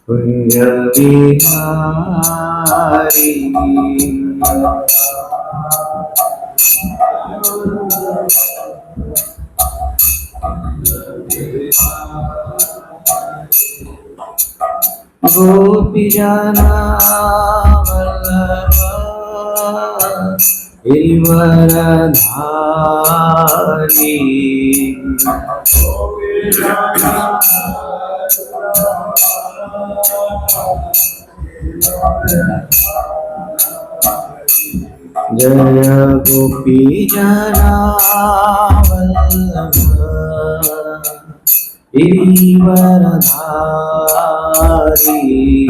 Puja Vihari Gopijana Vallabha Giridharadhari Jaya Gopijana Vallabha Giridharadhari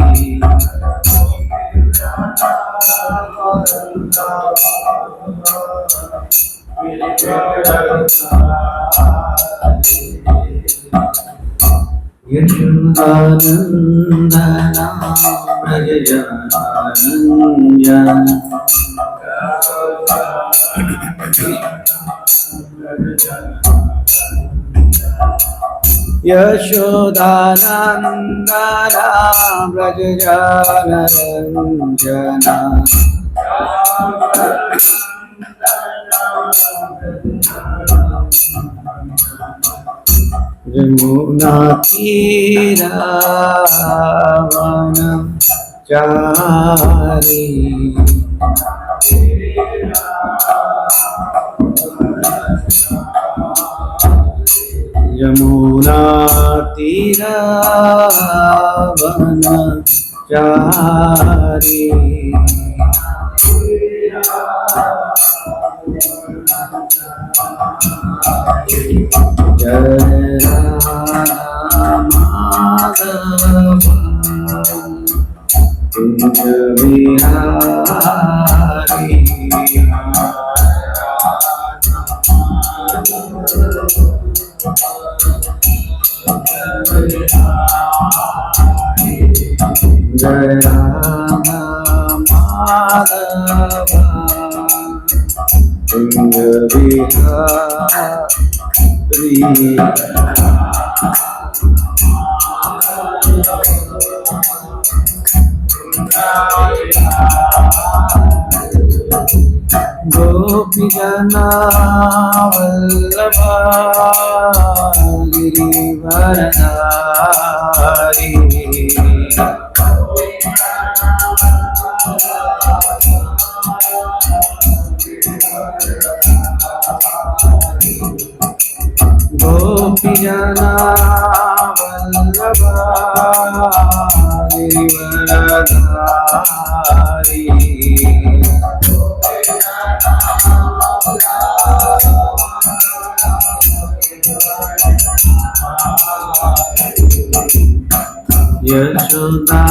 Yashodanandana Rajajanandana Yashodanandana Rajajanandana Jamuna Tiravana Chari Jamuna Tiravana Chari Jai Madhava Puja Vihari Jai Madhava Puja Vihari Gopijana Vallabha Giridharadhari Gopijana Vallabha Giridharadhari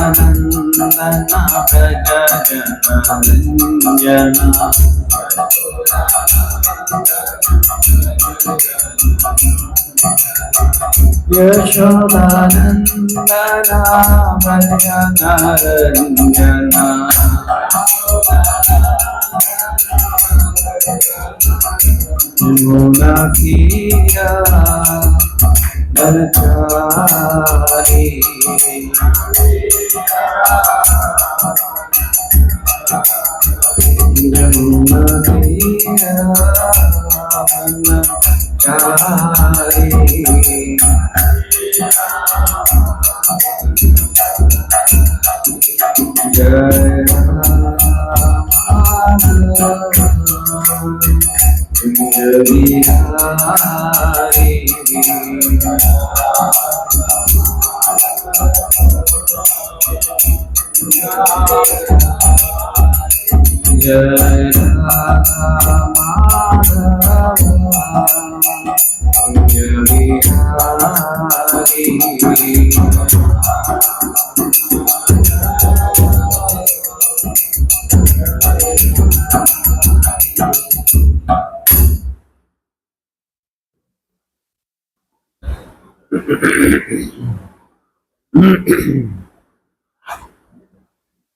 Yashodanandana Prajajanandana Yashodanandana Prajajanandana Jamuna Tira Varchari Jamuna Tira Varchari Jai Madhava Puja Vihari Jai Madhava Puja Vihari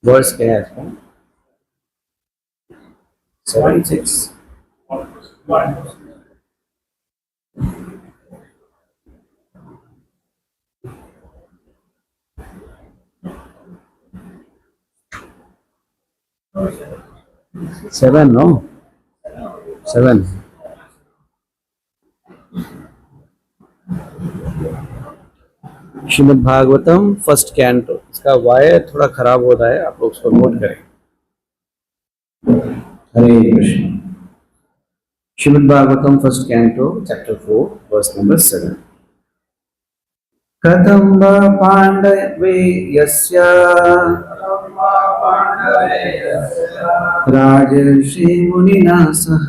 वर्ष क्या है इसका 76 Jai 7, no? 7. Shrimad Bhagavatam first canto, इसका wire थोड़ा खराब हो रहा है, आप लोग उसको नोट करें. Hare Krishna. Shrimad Bhagavatam first canto chapter 4 verse number 7. कथं वा पाण्डवे यस्य राजर्षि मुनिना सह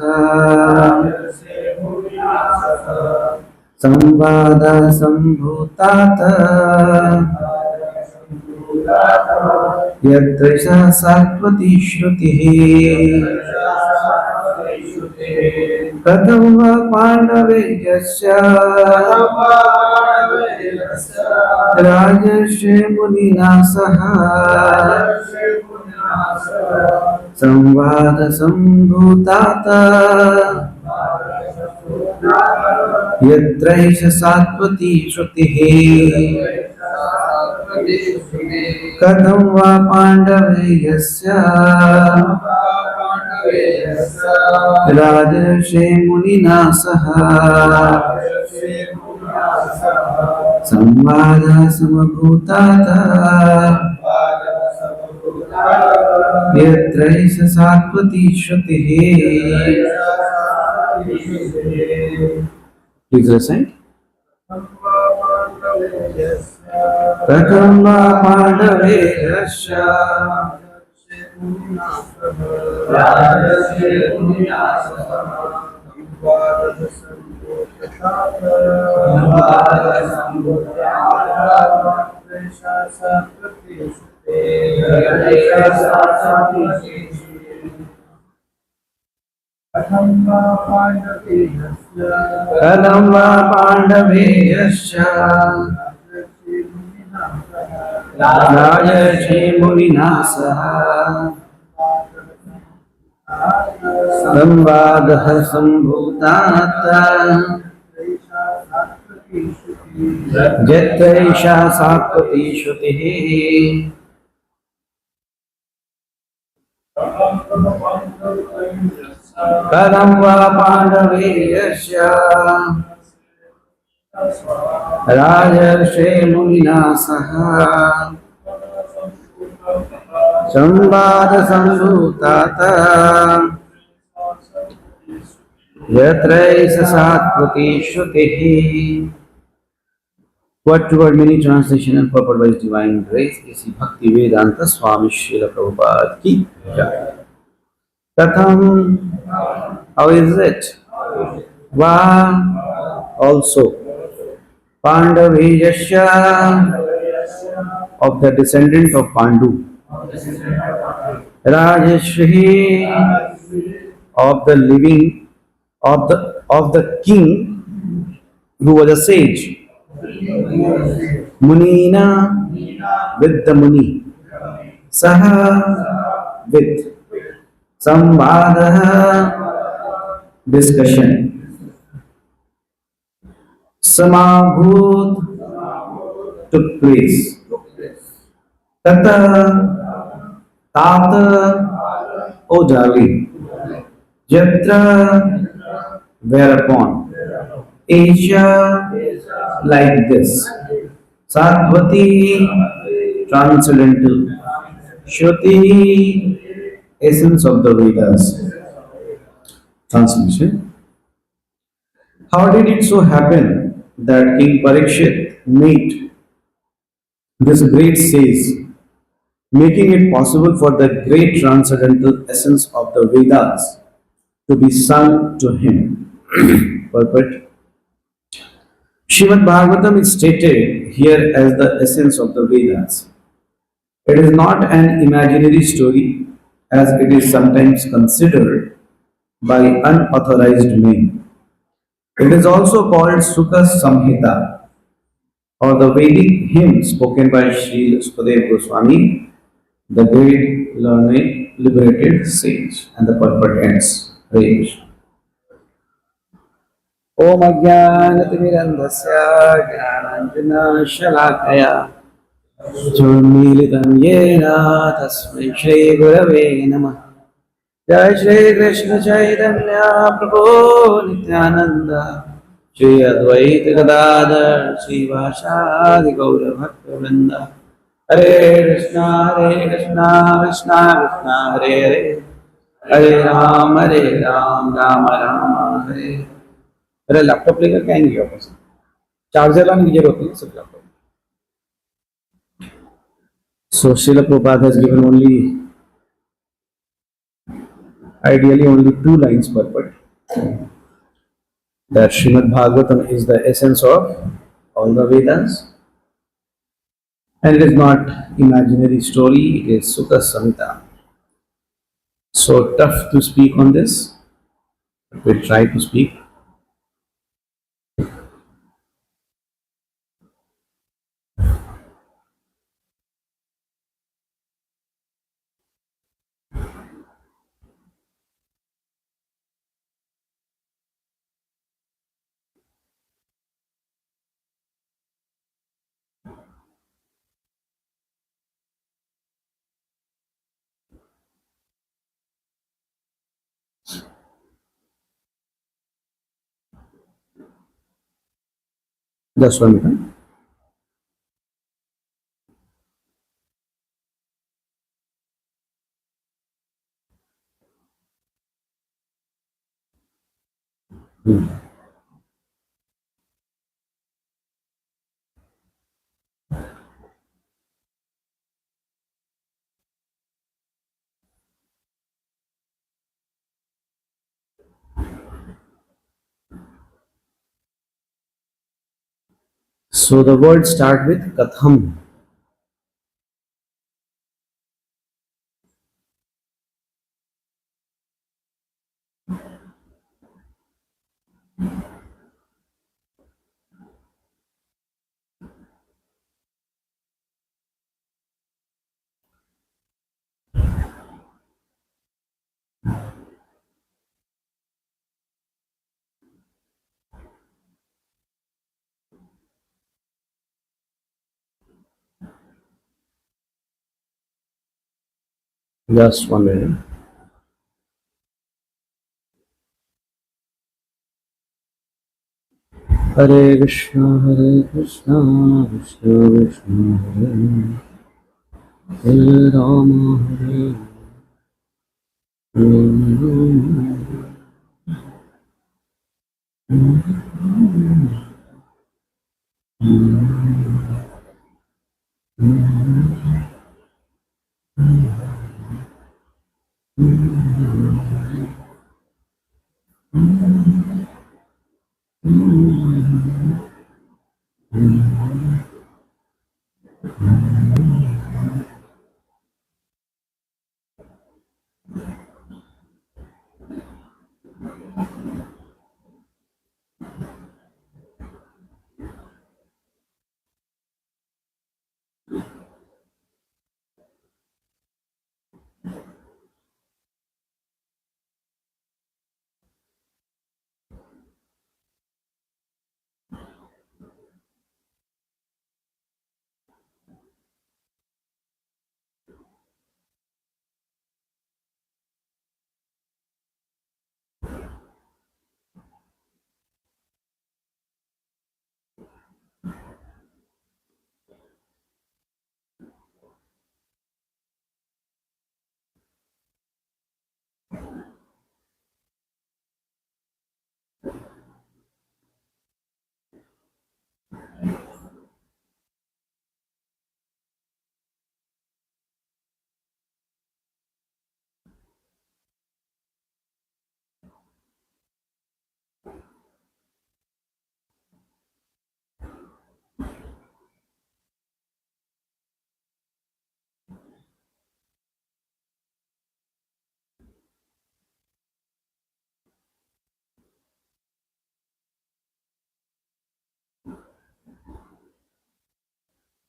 संवादः सम्भूतात् यत्र सा सात्वती श्रुतिः. कथं वा पाण्डवे यस्य राजर्षि मुनिना सह संवाद सम्भूतात् यत्रैष सात्वती श्रुतिः. कथं वा पाण्डवे यस्य राजर्षि मुनिना सह संवादः समभूतात् यत्रैष सात्वती श्रुतिः. Please recite. कथं वा पाण्डवे यस्य कथं वा पाण्डवे यस्य राजर्षि मुनिना सह संवादः सम्भूतात् यत्रैषा सात्वती श्रुतिः. कथं वा पाण्डवे यस्य राजर्षि मुनिना सह संवाद सम्भूतात् यत्रैष सात्वती श्रुतिः. Word to word meaning translation and purport by His divine grace is Bhakti Vedanta Swami Srila Prabhupada ki jai. Katham, how is it? Va, also. Pandaveyasya, of the descendant of Pandu. Rajashri, of the living, of the king who was a sage. Munina, with the Muni. Saha, with. Samvadaha, discussion. Samabhut, took place. Tata, Tata, O darling. Jatra, whereupon. Asia, like this. Satvati, transcendental. Shruti, essence of the Vedas. Translation. How did it so happen that King Parikshit met this great sage, making it possible for the great transcendental essence of the Vedas to be sung to him? Purport. Srimad Bhagavatam is stated here as the essence of the Vedas. It is not an imaginary story as it is sometimes considered by unauthorized men. It is also called Sukha Samhita or the Vedic hymn spoken by Sri Sukadev Goswami, the great learned liberated sage. And the purport ends. Hare Krishna. Om Ajnanatimirandasya Jnananjana Shalakaya Churmilitam yena tasmai Shri Gurave Namah. Jai Shri Krishna Chaitanya Prabhu Nityananda Shri Advaita Gadadhar Shri Vashadi Gaura Bhakta Vrinda Hare Krishna Krishna Krishna Hare Hare Hare Ram Ram Ram Hare अरे laptop लेकर क्या आएंगे वापस charger लाने की जरूरत नहीं सब laptop so Srila Prabhupada has given only ideally only two lines per part that Srimad Bhagavatam is the essence of all the Vedas and it is not imaginary story, it is Sutta Samhita. So tough to speak on this, but we'll try to speak. Just 1 minute. So the words start with Katham. Just 1 minute. Hare Krishna, Krishna Krishna, Hare Hare Rama, Hare Rama.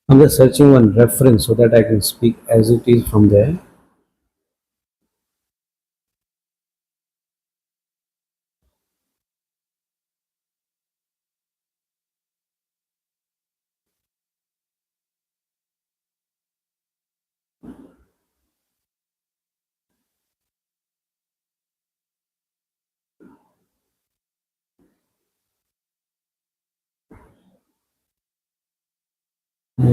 I'm just searching one reference so that I can speak as it is from there. Not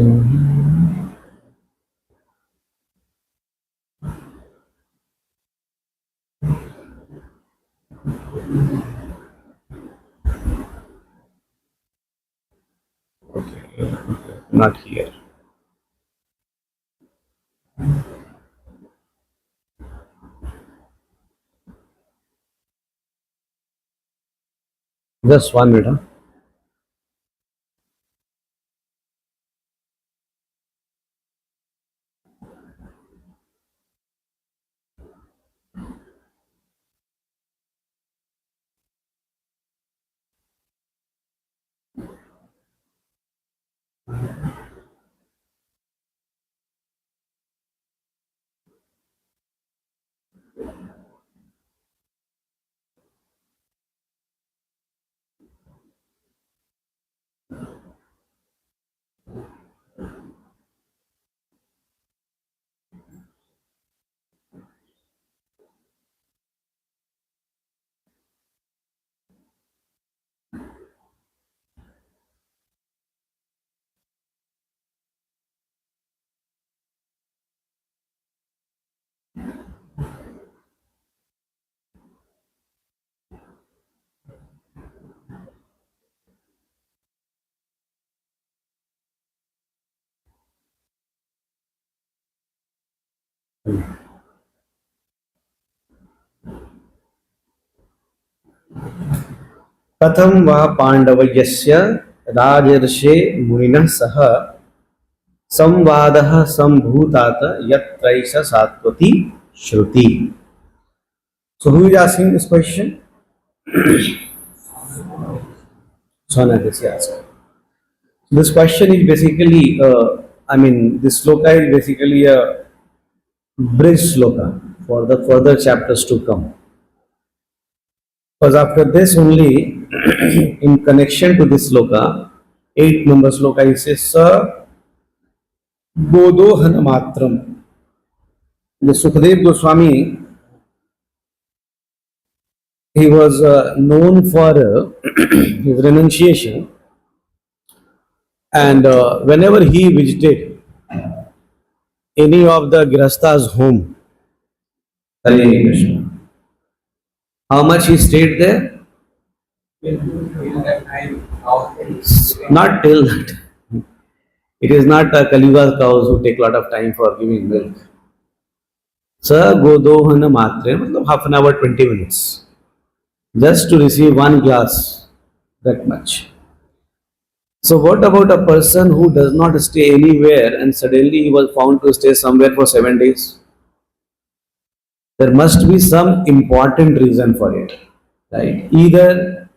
here. Just 1 minute. Huh? कथं वा पाण्डवयस्य राजर्षे मुनिनः सह संवादः सम्भूतात यत्रैष सात्वती श्रुति. So who is asking this question? Sonagasi asked. This question is basically, this sloka is basically a bridge sloka for the further chapters to come. Because after this only, in connection to this sloka, 8 number sloka, he says, Sa Bodohana Matram. The Sukadev Goswami, he was known for his renunciation, and whenever he visited any of the Grihastha's home, Hare Krishna, how much he stayed there? Not till that. It is not Kaliva cows who take a lot of time for giving milk. Sa Godohana Matre, half an hour, 20 minutes. Just to receive one glass, that much. So what about a person who does not stay anywhere and suddenly he was found to stay somewhere for 7 days? There must be some important reason for it, right? Either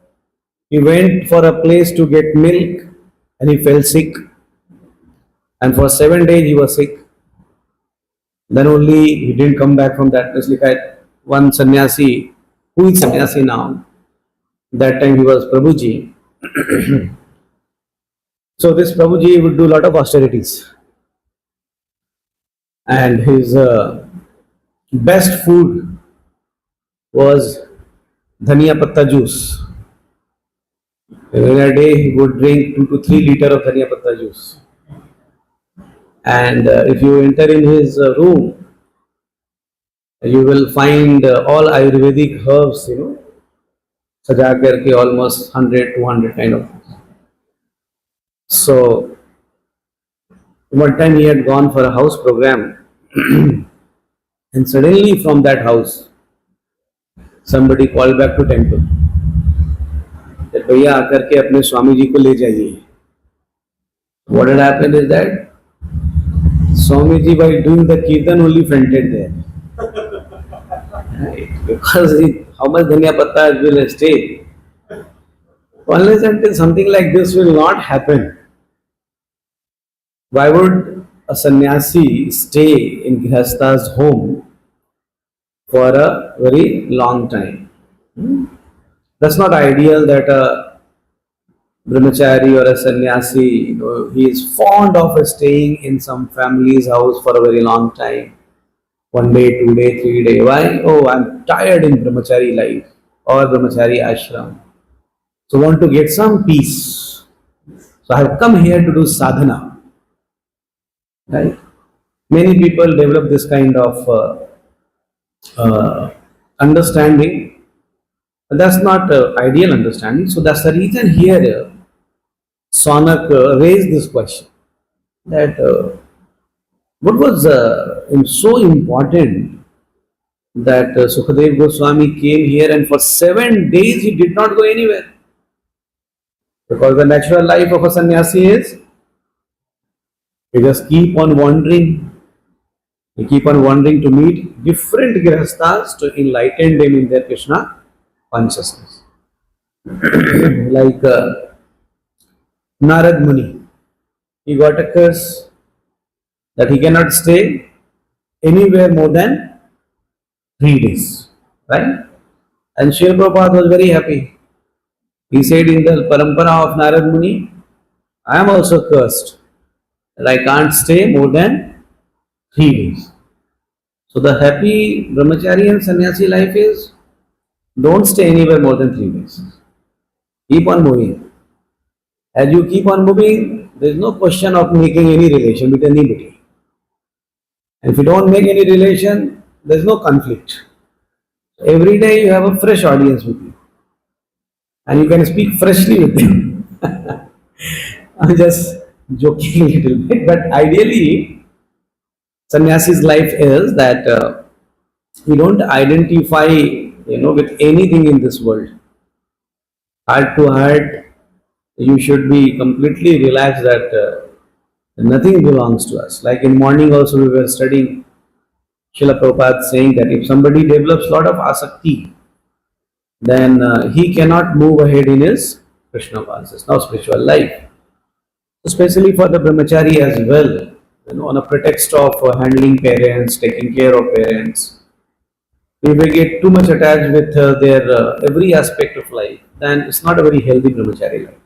he went for a place to get milk and he fell sick, and for 7 days he was sick. Then only he didn't come back from that place. Like one sannyasi, who is sannyasi now? That time he was Prabhuji. So this Prabhuji would do a lot of austerities, and his best food was dhania patta juice. In a day he would drink 2 to 3 liters of dhania patta juice. And if you enter in his room, you will find all Ayurvedic herbs, saja karke almost 100, 200 kind of. So one time he had gone for a house program, and suddenly from that house, somebody called back to temple that भैया आकर के अपने स्वामी जी को ले जाइए. What had happened is that Swami ji, by doing the kirtan, only fainted there. Right? Because how much dhania patta will stay? Unless until something like this will not happen, why would a sannyasi stay in Grihastha's home for a very long time? That's not ideal that a brahmachari or a sannyasi, he is fond of staying in some family's house for a very long time. 1 day, 2 day, 3 day. Why? Oh, I'm tired in brahmachari life or brahmachari ashram. So want to get some peace. So I have come here to do sadhana. right? Many people develop this kind of understanding. That's not ideal understanding. So that's the reason here Sonak raised this question that what was so important that Sukadev Goswami came here and for 7 days he did not go anywhere. Because the natural life of a sannyasi is you just keep on wandering. You keep on wandering to meet different grihasthas to enlighten them in their Krishna consciousness. Like Narad Muni, he got a curse that he cannot stay anywhere more than 3 days, right? And Srila Prabhupada was very happy. He said in the parampara of Narad Muni, I am also cursed that I can't stay more than 3 days. So the happy brahmachari and sannyasi life is don't stay anywhere more than 3 days. Keep on moving. As you keep on moving, there is no question of making any relation with anybody. And if you don't make any relation, there is no conflict. Every day you have a fresh audience with you. And you can speak freshly with them. I'm just joking a little bit, but ideally, sannyasi's life is that you don't identify, with anything in this world. Heart to heart, you should be completely relaxed that nothing belongs to us. Like in morning also we were studying Srila Prabhupada saying that if somebody develops a lot of asakti, then he cannot move ahead in his Krishna consciousness, now spiritual life. Especially for the brahmachari as well, on a pretext of handling parents, taking care of parents. If they get too much attached with their every aspect of life, then it's not a very healthy brahmachari life.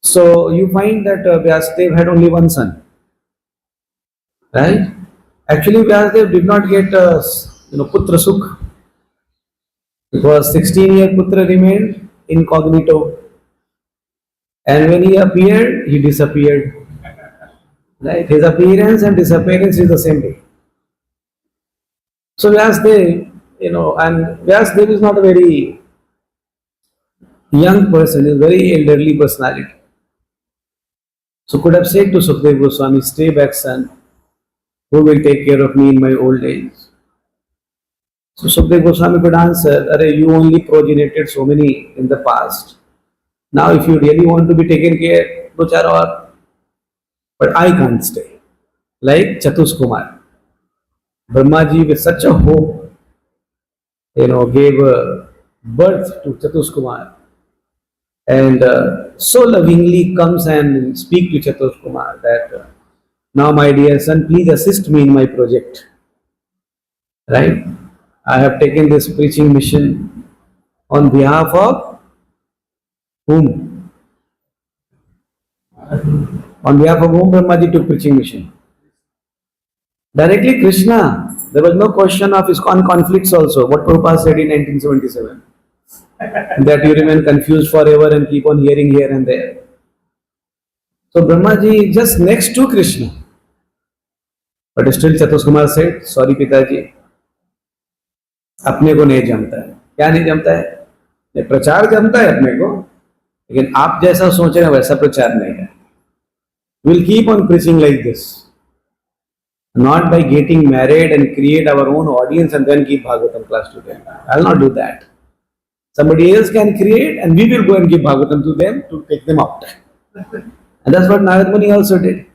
So you find that Vyasadev had only one son, right? Actually, Vyasadev did not get putra sukh because 16-year putra remained incognito, and when he appeared, he disappeared. Right? His appearance and disappearance is the same day. So Vyasadev, and Vyasadev is not a very young person, is a very elderly personality. So could have said to Sukadeva Goswami, stay back son, who will take care of me in my old age? So Sukadeva Goswami could answer, Are, you only progenited so many in the past. Now if you really want to be taken care, do char aur. But I can't stay. Like Chatus Kumar. Brahmaji with such a hope, gave birth to Chatus Kumar. And so lovingly comes and speak to Chatus Kumar that now my dear son, please assist me in my project. Right? I have taken this preaching mission on behalf of whom? On behalf of whom Brahmaji took preaching mission? Directly Krishna. There was no question of ISKCON conflicts also. What Prabhupada said in 1977. That you remain confused forever and keep on hearing here and there. So Brahmaji is just next to Krishna. But still Chatus Kumar said, sorry Pitaji, अपने को नहीं जमता है. क्या नहीं जमता है? ये प्रचार जमता है अपने को, लेकिन आप जैसा सोच रहे हैं वैसा प्रचार नहीं है. We'll keep on preaching like this. Not by getting married and create our own audience and then give Bhagavatam class to them. I'll not do that. Somebody else can create and we will go and give Bhagavatam to them to take them out. And that's what Narad Muni also did.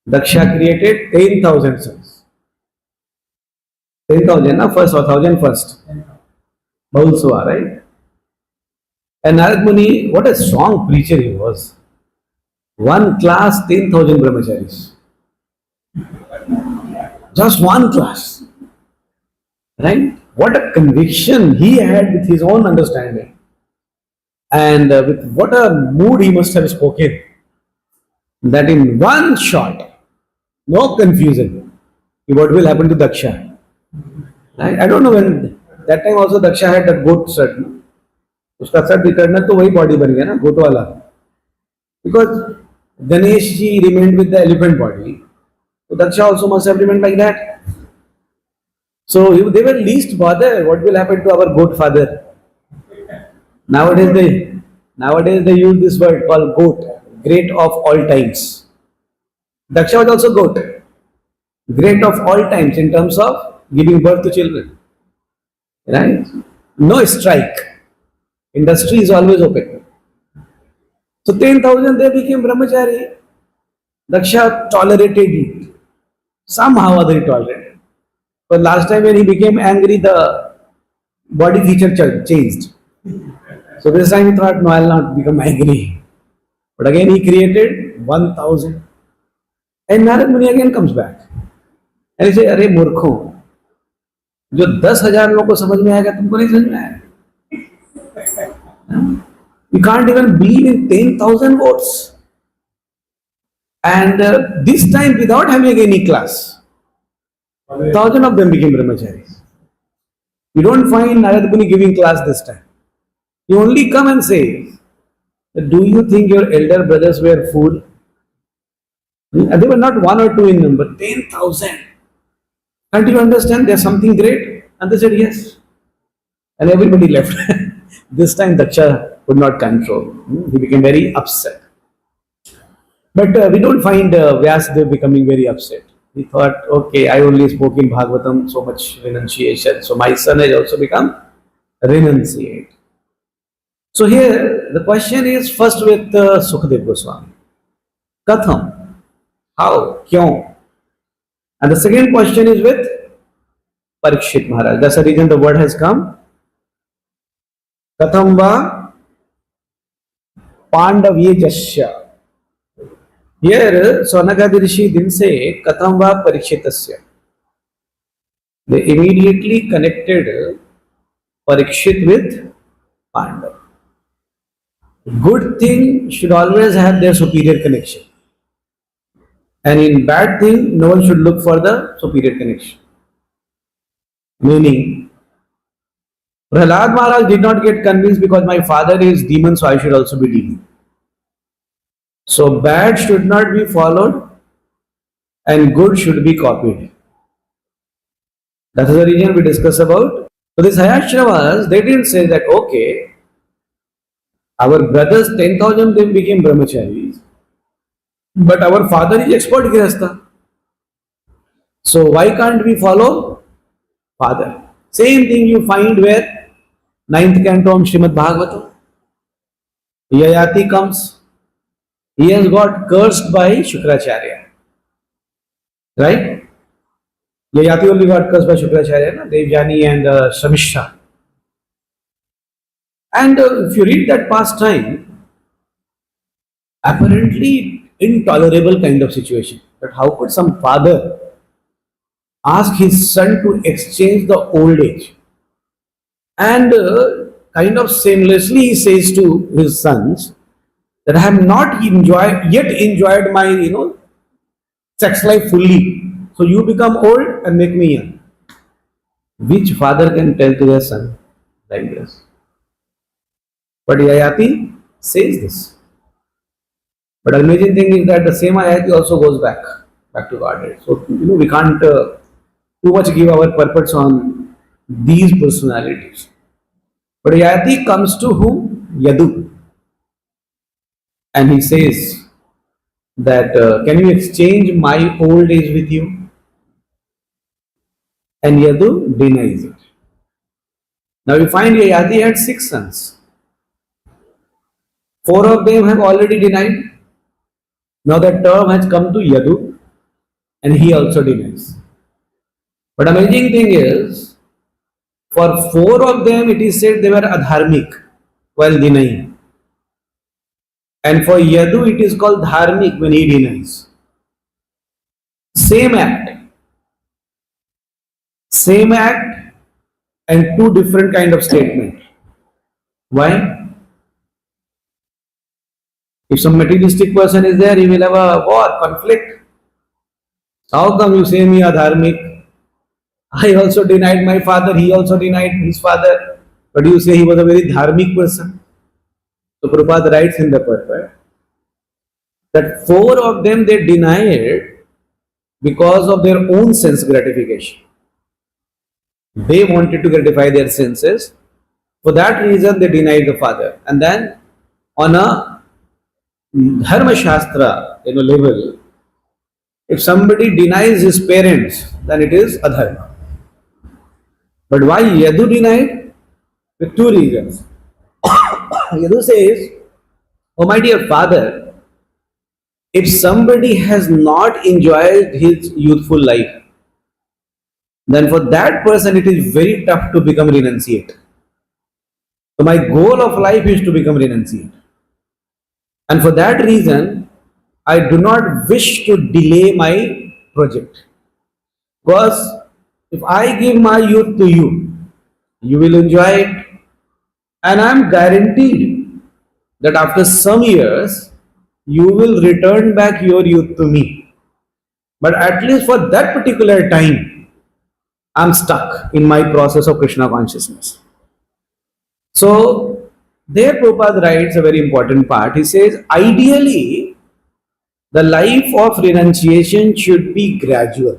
Daksha created 10,000 sons. 10,000, na? First or 1,000 first. Bahulsua, right? And Narad Muni, what a strong preacher he was. One class, 10,000 brahmacharis. Just one class. Right? What a conviction he had with his own understanding. And with what a mood he must have spoken. That in one shot, no confusion, what will happen to Daksha. Right? I don't know when, that time also Daksha had that goat shirt. Uska shirt returned to wahi body ban gaya na, goat wala. Because Ganesh ji remained with the elephant body. So Daksha also must have remained like that. So they were least bothered. What will happen to our goat father? Nowadays they use this word called goat, great of all times. Daksha was also goat, great of all times in terms of giving birth to children. Right? No strike. Industry is always open. So 10,000 they became brahmachari. Daksha tolerated it. Somehow or other he tolerated. But last time when he became angry, the body feature changed. So this time he thought, no, I'll not become angry. But again he created 1,000. And Narad Muni again comes back. And he says, अरे मूर्खों, जो 10,000 लोगों को समझ में आएगा तुमको नहीं समझ में आएगा. You can't even believe in 10,000 votes. And this time without having any class, 1,000 of them became brahmacharis. You don't find Narad Muni giving class this time. You only come and say, do you think your elder brothers were fool? And they were not one or two in number, 10,000. Can't you understand there's something great? And they said yes. And everybody left. This time Daksha could not control. He became very upset. But we don't find Vyasadeva becoming very upset. He thought, okay, I only spoke in Bhagavatam, so much renunciation. So my son has also become renunciate. So here the question is first with Sukadeva Goswami. Katham, how, kyon? And the second question is with Parikshit Maharaj. That's the reason the word has come. Katham va Pandavya. Here, Sonakadi Rishi didn't say Katham va Parikshitasya. They immediately connected Parikshit with Pandav. Good thing should always have their superior connection. And in bad thing, no one should look for the superior connection. Meaning, Prahlad Maharaj did not get convinced because my father is demon, so I should also be demon. So bad should not be followed and good should be copied. That is the reason we discuss about. So these Hayashravas, they didn't say that, okay, our brothers 10,000 they became brahmacharis, but our father is expert grihastha. So why can't we follow father? Same thing you find where 9th canto of Srimad Bhagavatam. Yayati comes. He has got cursed by Shukracharya. Right? Yayati only got cursed by Shukracharya, na? Devjani and Shamishra. And if you read that past time, apparently intolerable kind of situation. But how could some father ask his son to exchange the old age? And kind of shamelessly he says to his sons that I have not yet enjoyed my sex life fully. So you become old and make me young. Which father can tell to their son like this? But Yayati says this. But the amazing thing is that the same Ayati also goes back to Godhead. So we can't too much give our purpose on these personalities. But Ayati comes to whom? Yadu. And he says that can you exchange my old age with you? And Yadu denies it. Now we find Yayati had 6 sons. 4 of them have already denied. Now that term has come to Yadu and he also denies. But amazing thing is, for 4 of them it is said they were adharmic while denying. And for Yadu it is called dharmic when he denies. Same act and 2 different kind of statement. Why? If some materialistic person is there, he will have a war, conflict. How come you say me adharmic? I also denied my father, he also denied his father. But you say he was a very dharmic person. So Prabhupada writes in the purport that four of them they denied because of their own sense gratification. They wanted to gratify their senses. For that reason, they denied the father. And then, on a dharma shastra level, if somebody denies his parents, then it is adharma. But why Yadu denied? With two reasons. Yadu says, "Oh my dear father, if somebody has not enjoyed his youthful life, then for that person it is very tough to become renunciate. So my goal of life is to become renunciate. And for that reason, I do not wish to delay my project. Because if I give my youth to you, you will enjoy it. And I am guaranteed that after some years, you will return back your youth to me. But at least for that particular time, I'm stuck in my process of Krishna consciousness." So, there Prabhupada writes a very important part. He says, ideally, the life of renunciation should be gradual.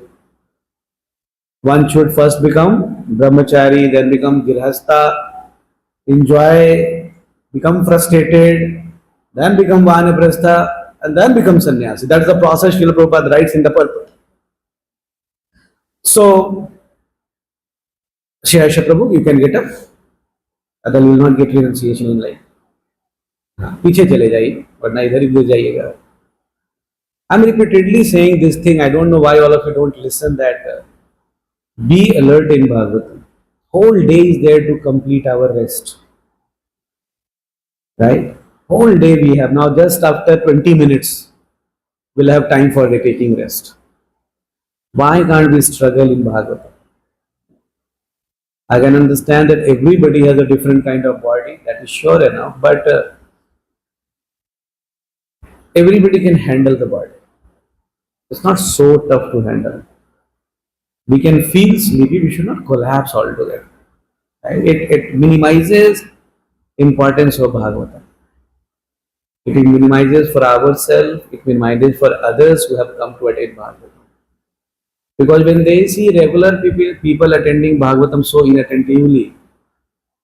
One should first become brahmachari, then become girhastha, enjoy, become frustrated, then become vanaprastha, and then become sannyasi. That's the process Srila Prabhupada writes in the purport. So, Shri Prabhu, you can get up. Otherwise, you will not get renunciation in life. पीछे चले जाइए वरना इधर ही गिर जाइएगा. I'm repeatedly saying this thing. I don't know why all of you don't listen. That be alert in Bhagavatam. Whole day is there to complete our rest. Right? Whole day we have now. Just after 20 minutes, we'll have time for the taking rest. Why can't we struggle in Bhagavatam? I can understand that everybody has a different kind of body. That is sure enough. But everybody can handle the body. It's not so tough to handle. We can feel sleepy, we should not collapse altogether. Right? It minimizes importance of Bhagavatam. It minimizes for ourselves, it minimizes for others who have come to attend Bhagavatam. Because when they see regular people attending Bhagavatam so inattentively,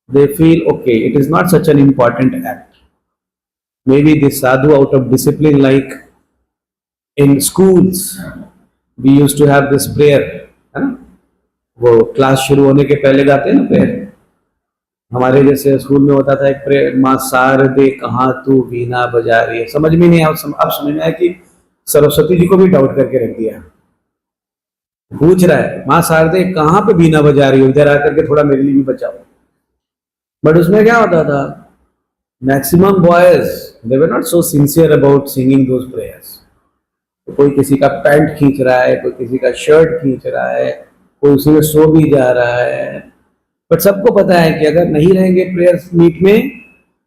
they feel, okay, it is not such an important act. Maybe the sadhu out of discipline, like in schools, we used to have this prayer, है ना? वो class शुरू होने के पहले गाते हैं ना प्रेयर. हमारे जैसे स्कूल में होता था एक प्रेयर, माँ शारदे कहाँ तू वीणा बजा रही है. समझ में नहीं आया. अब समझ में आया कि सरस्वती जी को भी डाउट करके रख दिया. पूछ रहा है, माँ शारदे कहाँ पे वीणा बजा रही हो, इधर आकर के थोड़ा मेरे लिए भी बचाओ. बट उसमें क्या होता था, maximum boys they were not so sincere about singing those prayers. तो कोई किसी का पैंट खींच रहा है, कोई किसी का शर्ट खींच रहा है, कोई उसी में सो भी जा रहा है. बट सबको पता है कि अगर नहीं रहेंगे प्रेयर्स मीट में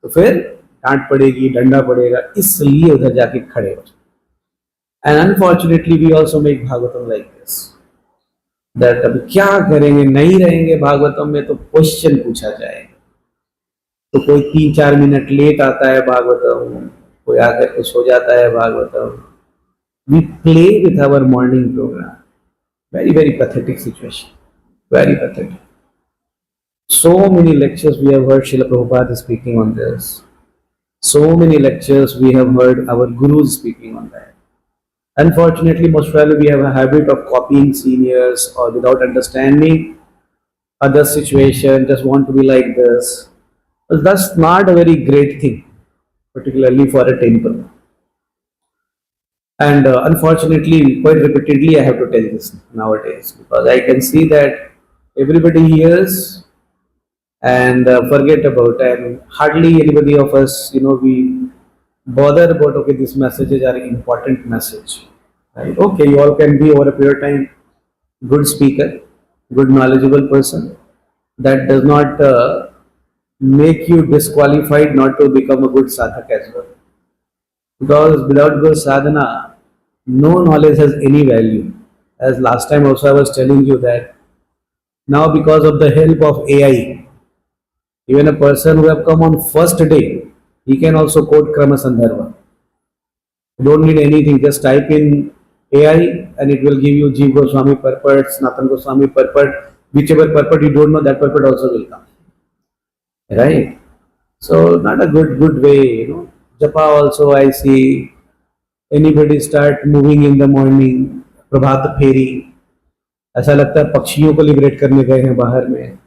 तो फिर डांट पड़ेगी, डंडा पड़ेगा, इसलिए उधर जाके खड़े हो. And unfortunately we also make Bhagavatam like this, that अभी क्या करेंगे, नहीं रहेंगे भागवतम में तो क्वेश्चन पूछा जाएगा. तो कोई 3-4 मिनट लेट आता है भागवतम, कोई आकर के सो जाता है Bhagavatam. We play with our morning program. Very, very pathetic situation. Very pathetic. So many lectures we have heard Srila Prabhupada speaking on this. So many lectures we have heard our gurus speaking on that. Unfortunately, most probably we have a habit of copying seniors or without understanding other situation, just want to be like this. Well, that's not a very great thing, particularly for a temple. And unfortunately, quite repeatedly, I have to tell this nowadays because I can see that everybody hears and forget about, and hardly anybody of us, we bother about, okay, these messages are important message. Right? Okay, you all can be over a period of time good speaker, good knowledgeable person. That does not make you disqualified not to become a good sadhak as well. Because without good sadhana, no knowledge has any value. As last time also I was telling you that now because of the help of AI, even a person who have come on first day, he can also quote Krama Sandharva. You don't need anything, just type in AI and it will give you Jeev Goswami purport, Sanatan Goswami purport, whichever purport you don't know, that purport also will come. Right? So not a good way, Japa also I see anybody start moving in the morning, प्रभात फेरी, ऐसा लगता है पक्षियों को liberate करने गए हैं बाहर में,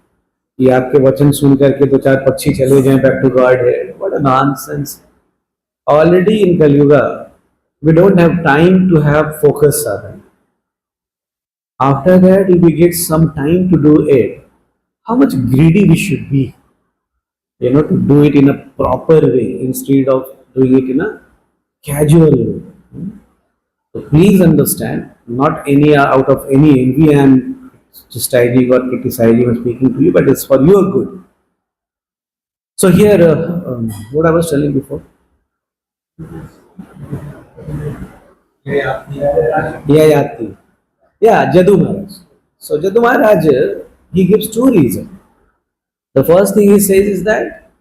कि आपके वचन सुन करके दो चार पक्षी चले जाएं बैक टू गॉड है. What a nonsense. Already in Kali-yuga, we don't have time to have focus sadhana. After that, if we get some time to do it, how much greedy we should be, to do it in a proper way instead of doing it in a casual way. So please understand, not any out of any envy and chastising or criticizing or speaking to you, but it's for your good. So here, what I was telling before. Yayati. Yeah, Jadu Maharaj. So Jadu Maharaj, he gives two reasons. The first thing he says is that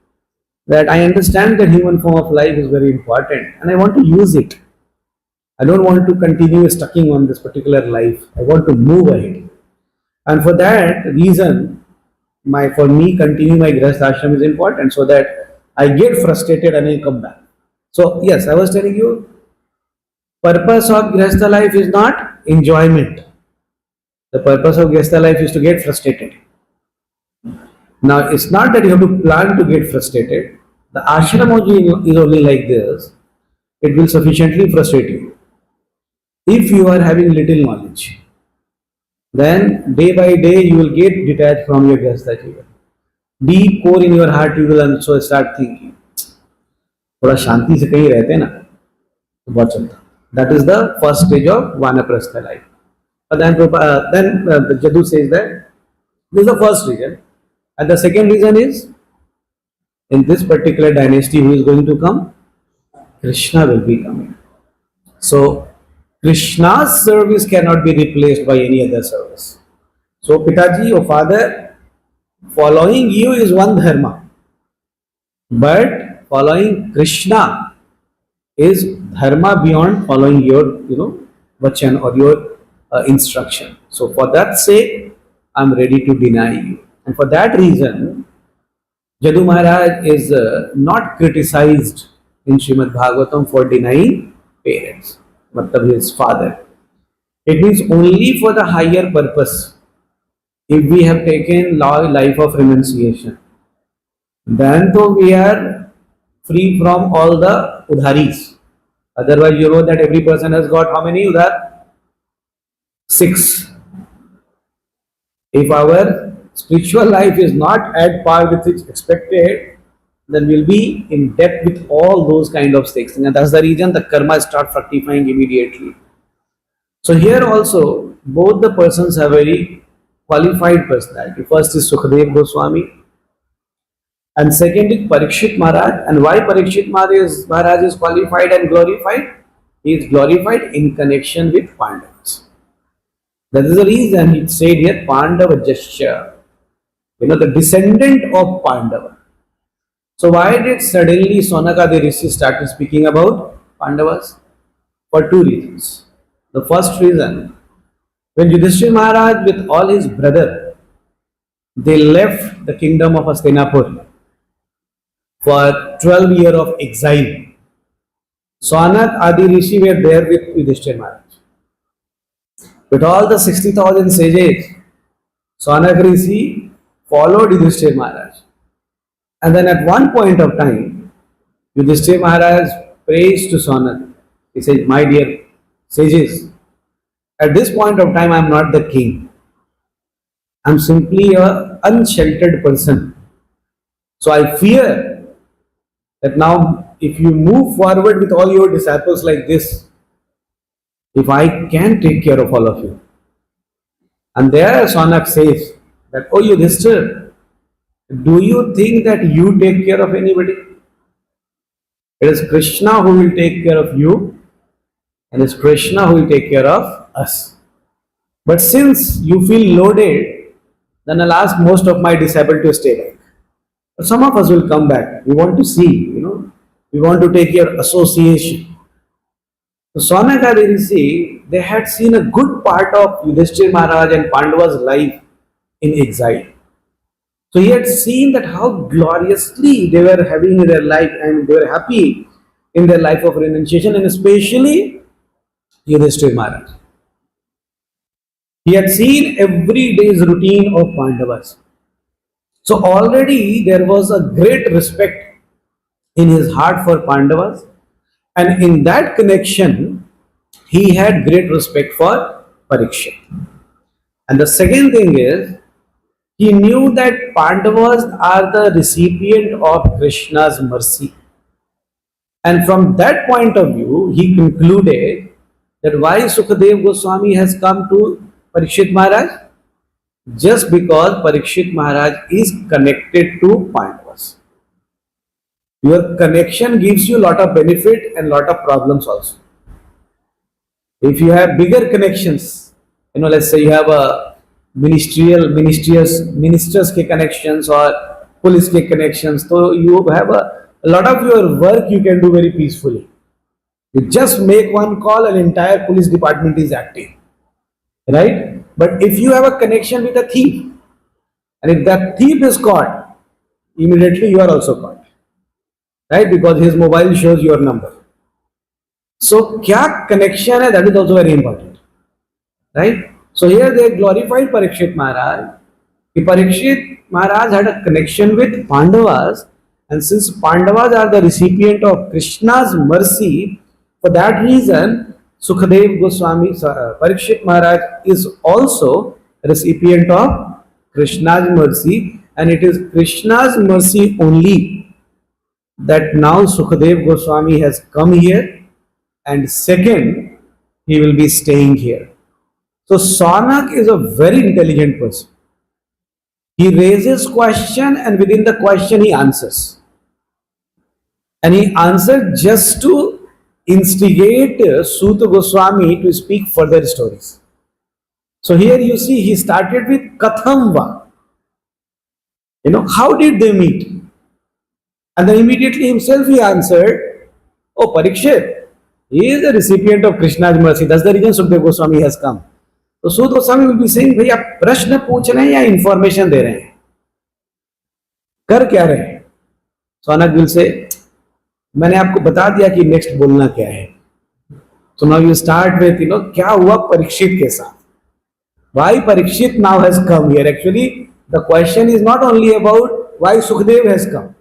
I understand that human form of life is very important and I want to use it. I don't want to continue stucking on this particular life. I want to move ahead. And for that reason, for me continuing my Grihastha ashram is important, so that I get frustrated and I come back. So yes, I was telling you, purpose of Grihastha life is not enjoyment. The purpose of Grihastha life is to get frustrated. Now, it's not that you have to plan to get frustrated. The ashram is only like this. It will sufficiently frustrate you. If you are having little knowledge, then day by day you will get detached from your Grihastha jivan. Deep core in your heart you will also start thinking, थोड़ा शांति से कहीं रहते ना तो बहुत चलता. That is the first stage of Vanaprastha life. But then the Jadu says that this is the first reason. And the second reason is, in this particular dynasty who is going to come, Krishna will be coming. So Krishna's service cannot be replaced by any other service. So Pitaji, your father, following you is one dharma. But following Krishna is dharma beyond following your, vachan or your instruction. So for that sake, I am ready to deny you. And for that reason, Jadu Maharaj is not criticized in Srimad Bhagavatam for denying parents, matlab his father. It means only for the higher purpose. If we have taken life of renunciation, then though we are free from all the udharis. Otherwise, you know that every person has got how many udhar? 6. If our spiritual life is not at par with its expected, then we'll be in debt with all those kind of stakes. And that's the reason the karma start fructifying immediately. So here also, both the persons have very qualified personality. First is Sukadev Goswami, and second is Parikshit Maharaj. And why Parikshit Maharaj is qualified and glorified? He is glorified in connection with Pandavas. That is the reason he said here Pandava Jasya, the descendant of Pandava. So why did suddenly Sonakadi Rishi start speaking about Pandavas? For two reasons. The first reason, when Yudhishthira Maharaj with all his brother, they left the kingdom of Hastinapur for 12 years of exile. Sonak Adi Rishi were there with Yudhishthira Maharaj. With all the 60,000 sages, Sonak Rishi followed Yudhishthira Maharaj. And then at one point of time, Yudhishthira Maharaj prays to Sonak. He says, my dear sages, at this point of time I am not the king. I am simply an unsheltered person. So I fear that now if you move forward with all your disciples like this, if I can take care of all of you. And there Sonak says that, oh Yudhishthira, do you think that you take care of anybody? It is Krishna who will take care of you, and it is Krishna who will take care of us. But since you feel loaded, then I'll ask most of my disciples to stay back. But some of us will come back. We want to see, we want to take your association. So Sonaka Rishi, they had seen a good part of Yudhishthira Maharaj and Pandava's life in exile. So he had seen that how gloriously they were having in their life and they were happy in their life of renunciation, and especially Yudhishthira Maharaj. He had seen every day's routine of Pandavas. So already there was a great respect in his heart for Pandavas, and in that connection, he had great respect for Parikshit. And the second thing is, he knew that Pandavas are the recipient of Krishna's mercy. And from that point of view, he concluded that why Sukadev Goswami has come to Parikshit Maharaj? Just because Parikshit Maharaj is connected to Pandavas. Your connection gives you a lot of benefit and lot of problems also. If you have bigger connections, let's say you have a ministers ke connections or police ke connections, so you have a lot of your work you can do very peacefully. You just make one call and entire police department is active, right? But if you have a connection with a thief, and if that thief is caught, immediately you are also caught, right? Because his mobile shows your number. So, kya connection hai, that is also very important, right? So here they glorified Parikshit Maharaj. Parikshit Maharaj had a connection with Pandavas, and since Pandavas are the recipient of Krishna's mercy, for that reason, Sukadev Goswami, Parikshit Maharaj is also recipient of Krishna's mercy, and it is Krishna's mercy only that now Sukadev Goswami has come here, and second, he will be staying here. So Sanak is a very intelligent person. He raises question and within the question he answers. And he answered just to instigate Suta Goswami to speak further stories. So here you see he started with Kathamva. How did they meet? And then immediately himself he answered, oh Parikshit, he is the recipient of Krishna's mercy. That's the reason Sukdev Goswami has come. तो सूत Goswami will be saying भाई आप प्रश्न पूछ रहे हैं या information दे रहे हैं, कर क्या रहे हैं? सौनक विल से मैंने आपको बता दिया कि नेक्स्ट बोलना क्या है. So now you start with क्या हुआ परीक्षित के साथ. Why Parikshit now has come here? Actually the question is not only about why Sukhdev has come.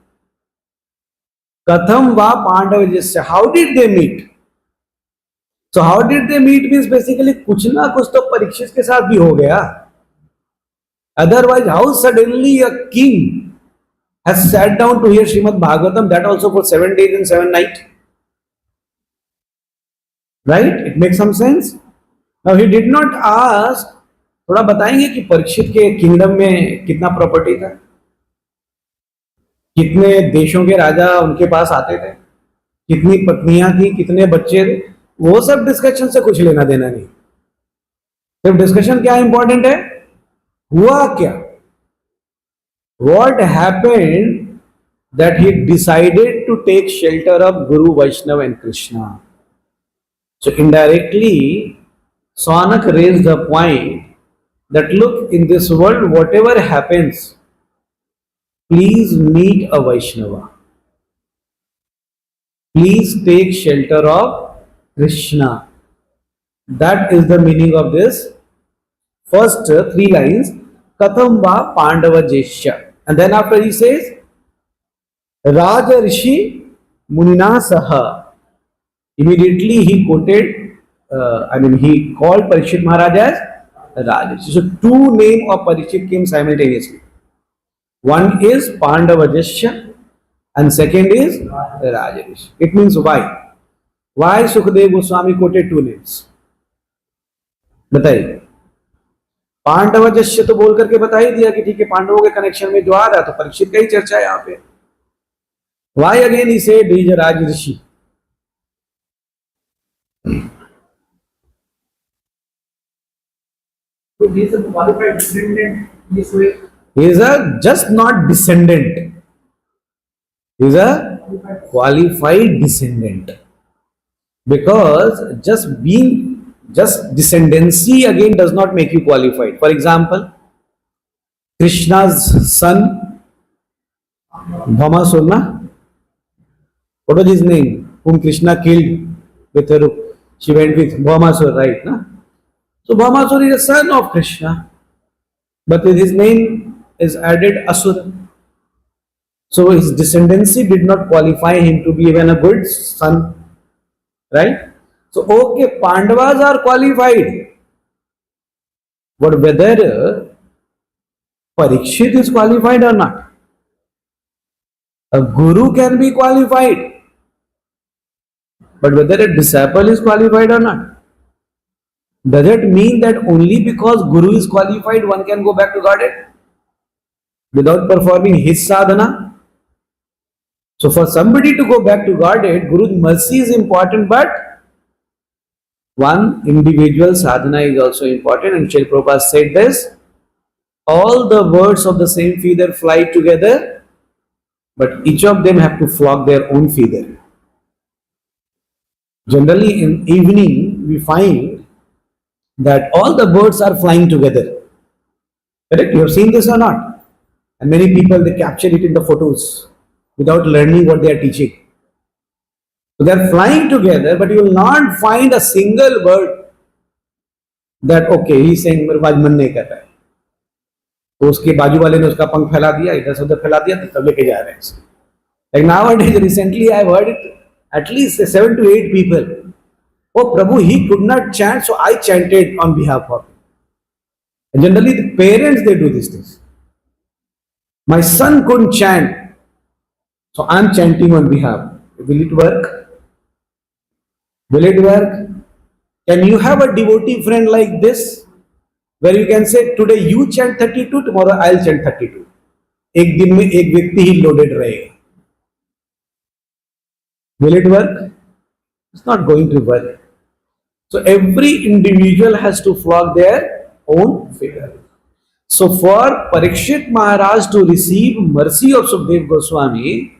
कथम वा पांडव जिससे, how did they meet? So how did they meet means basically कुछ ना कुछ तो परीक्षित के साथ भी हो गया. Otherwise, how suddenly a king has sat down to hear Srimad Bhagavatam, that also for 7 days and 7 nights? Right? It makes some sense. Now he did not ask, थोड़ा बताएंगे कि परीक्षित के किंगडम में कितना प्रॉपर्टी था, कितने देशों के राजा उनके पास आते थे, कितनी पत्नियां थी, कितने बच्चे थे. वो सब डिस्कशन से कुछ लेना देना नहीं. सिर्फ डिस्कशन क्या इंपॉर्टेंट है, हुआ क्या, what happened that he decided to take shelter of Guru, Vaishnava and Krishna. So indirectly Sanak raised the point that look, in this world whatever happens, please meet a Vaishnava, please take shelter of Krishna. That is the meaning of this first 3 lines, Katham va Pandava Jesha. And then after he says, Raja Rishi Munina Saha. Immediately he quoted, he called Parikshit Maharaj as Raja Rishi. So 2 names of Parikshit came simultaneously. One is Pandava Jesha and second is Raja Rishi. It means why? Why Sukadev Goswami quoted 2 names? बताइए. पांडव जश्य तो बोल करके बता ही दिया कि ठीक है, पांडवों के कनेक्शन में जो आ रहा है तो परीक्षित का ही चर्चा है यहाँ पे. Why again he said he is a Raj Rishi? So he is a qualified descendant this way. He is a just not descendant. He is a qualified descendant. Because just descendancy again does not make you qualified. For example, Krishna's son, Bhamasura, what was his name? Whom Krishna killed with her. She went with Bhamasura, right? Na? So Bhamasura is a son of Krishna, but with his name is added Asura. So his descendancy did not qualify him to be even a good son, right? So okay, Pandavas are qualified, but whether Parikshit is qualified or not, a guru can be qualified, but whether a disciple is qualified or not, does it mean that only because guru is qualified one can go back to Godhead without performing his sadhana? So for somebody to go back to Godhead, Guru's mercy is important, but one individual sadhana is also important. And Srila Prabhupada said this: all the birds of the same feather fly together, but each of them have to flock their own feather. Generally in evening we find that all the birds are flying together. Correct? You have seen this or not? And many people, they capture it in the photos without learning what they are teaching. So they are flying together, but you will not find a single bird that okay, he is saying मेरे को आज मन नहीं कर रहा है, तो उसके बाजू वाले ने उसका पंख फैला दिया, इधर से उधर फैला दिया, तो सब लेके जा रहे हैं. Like nowadays, recently I have heard it, at least 7 to 8 people. Oh Prabhu, he could not chant, so I chanted on behalf of him. And generally the parents, they do these things. My son couldn't chant, so I am chanting on behalf. Will it work? Will it work? Can you have a devotee friend like this, where you can say today you chant 32, tomorrow I'll chant 32. एक दिन में एक व्यक्ति ही loaded रहेगा. Will it work? It's not going to work. So every individual has to flock their own figure. So for Parikshit Maharaj to receive mercy of Sukadeva Goswami,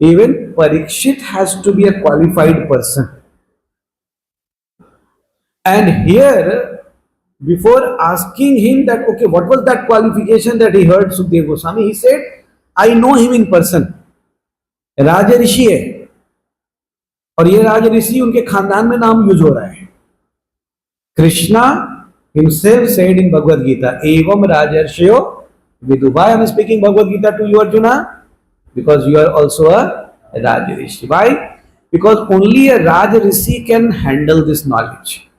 even Parikshit has to be a qualified person. And here, before asking him that, okay, what was that qualification that he heard Sukadeva Goswami, he said, I know him in person. राज ऋषि है, और ये राज ऋषि उनके खानदान में नाम use हो रहा है. Krishna himself said in Bhagavad Gita, Evam Rajarshyo Vidubhai. I am speaking Bhagavad Gita to you, Arjuna, because you are also a Raj Rishi. Why? Because only a Raj Rishi can handle this knowledge.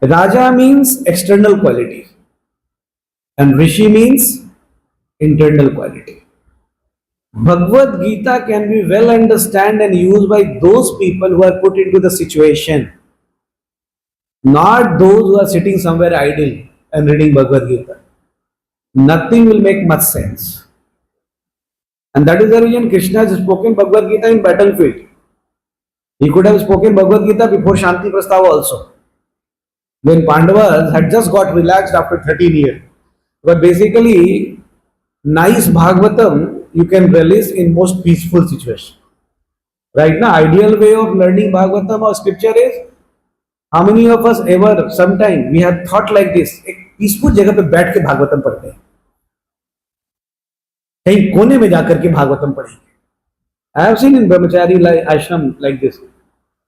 Raja means external quality, and Rishi means internal quality. Bhagavad Gita can be well understood and used by those people who are put into the situation, not those who are sitting somewhere idle and reading Bhagavad Gita. Nothing will make much sense. And that is the reason Krishna has spoken Bhagavad Gita in battlefield. He could have spoken Bhagavad Gita before Shanti Prastava also, when Pandavas had just got relaxed after 13 years. But basically, nice Bhagavatam you can release in most peaceful situation. Right now, ideal way of learning Bhagavatam or scripture is, how many of us ever, sometime we have thought like this, एक peaceful जगह पे बैठ के भागवतम पढ़ते हैं, कहीं कोने में जाकर के भागवतम पढ़ेंगे. I have seen in brahmachari ashram like this.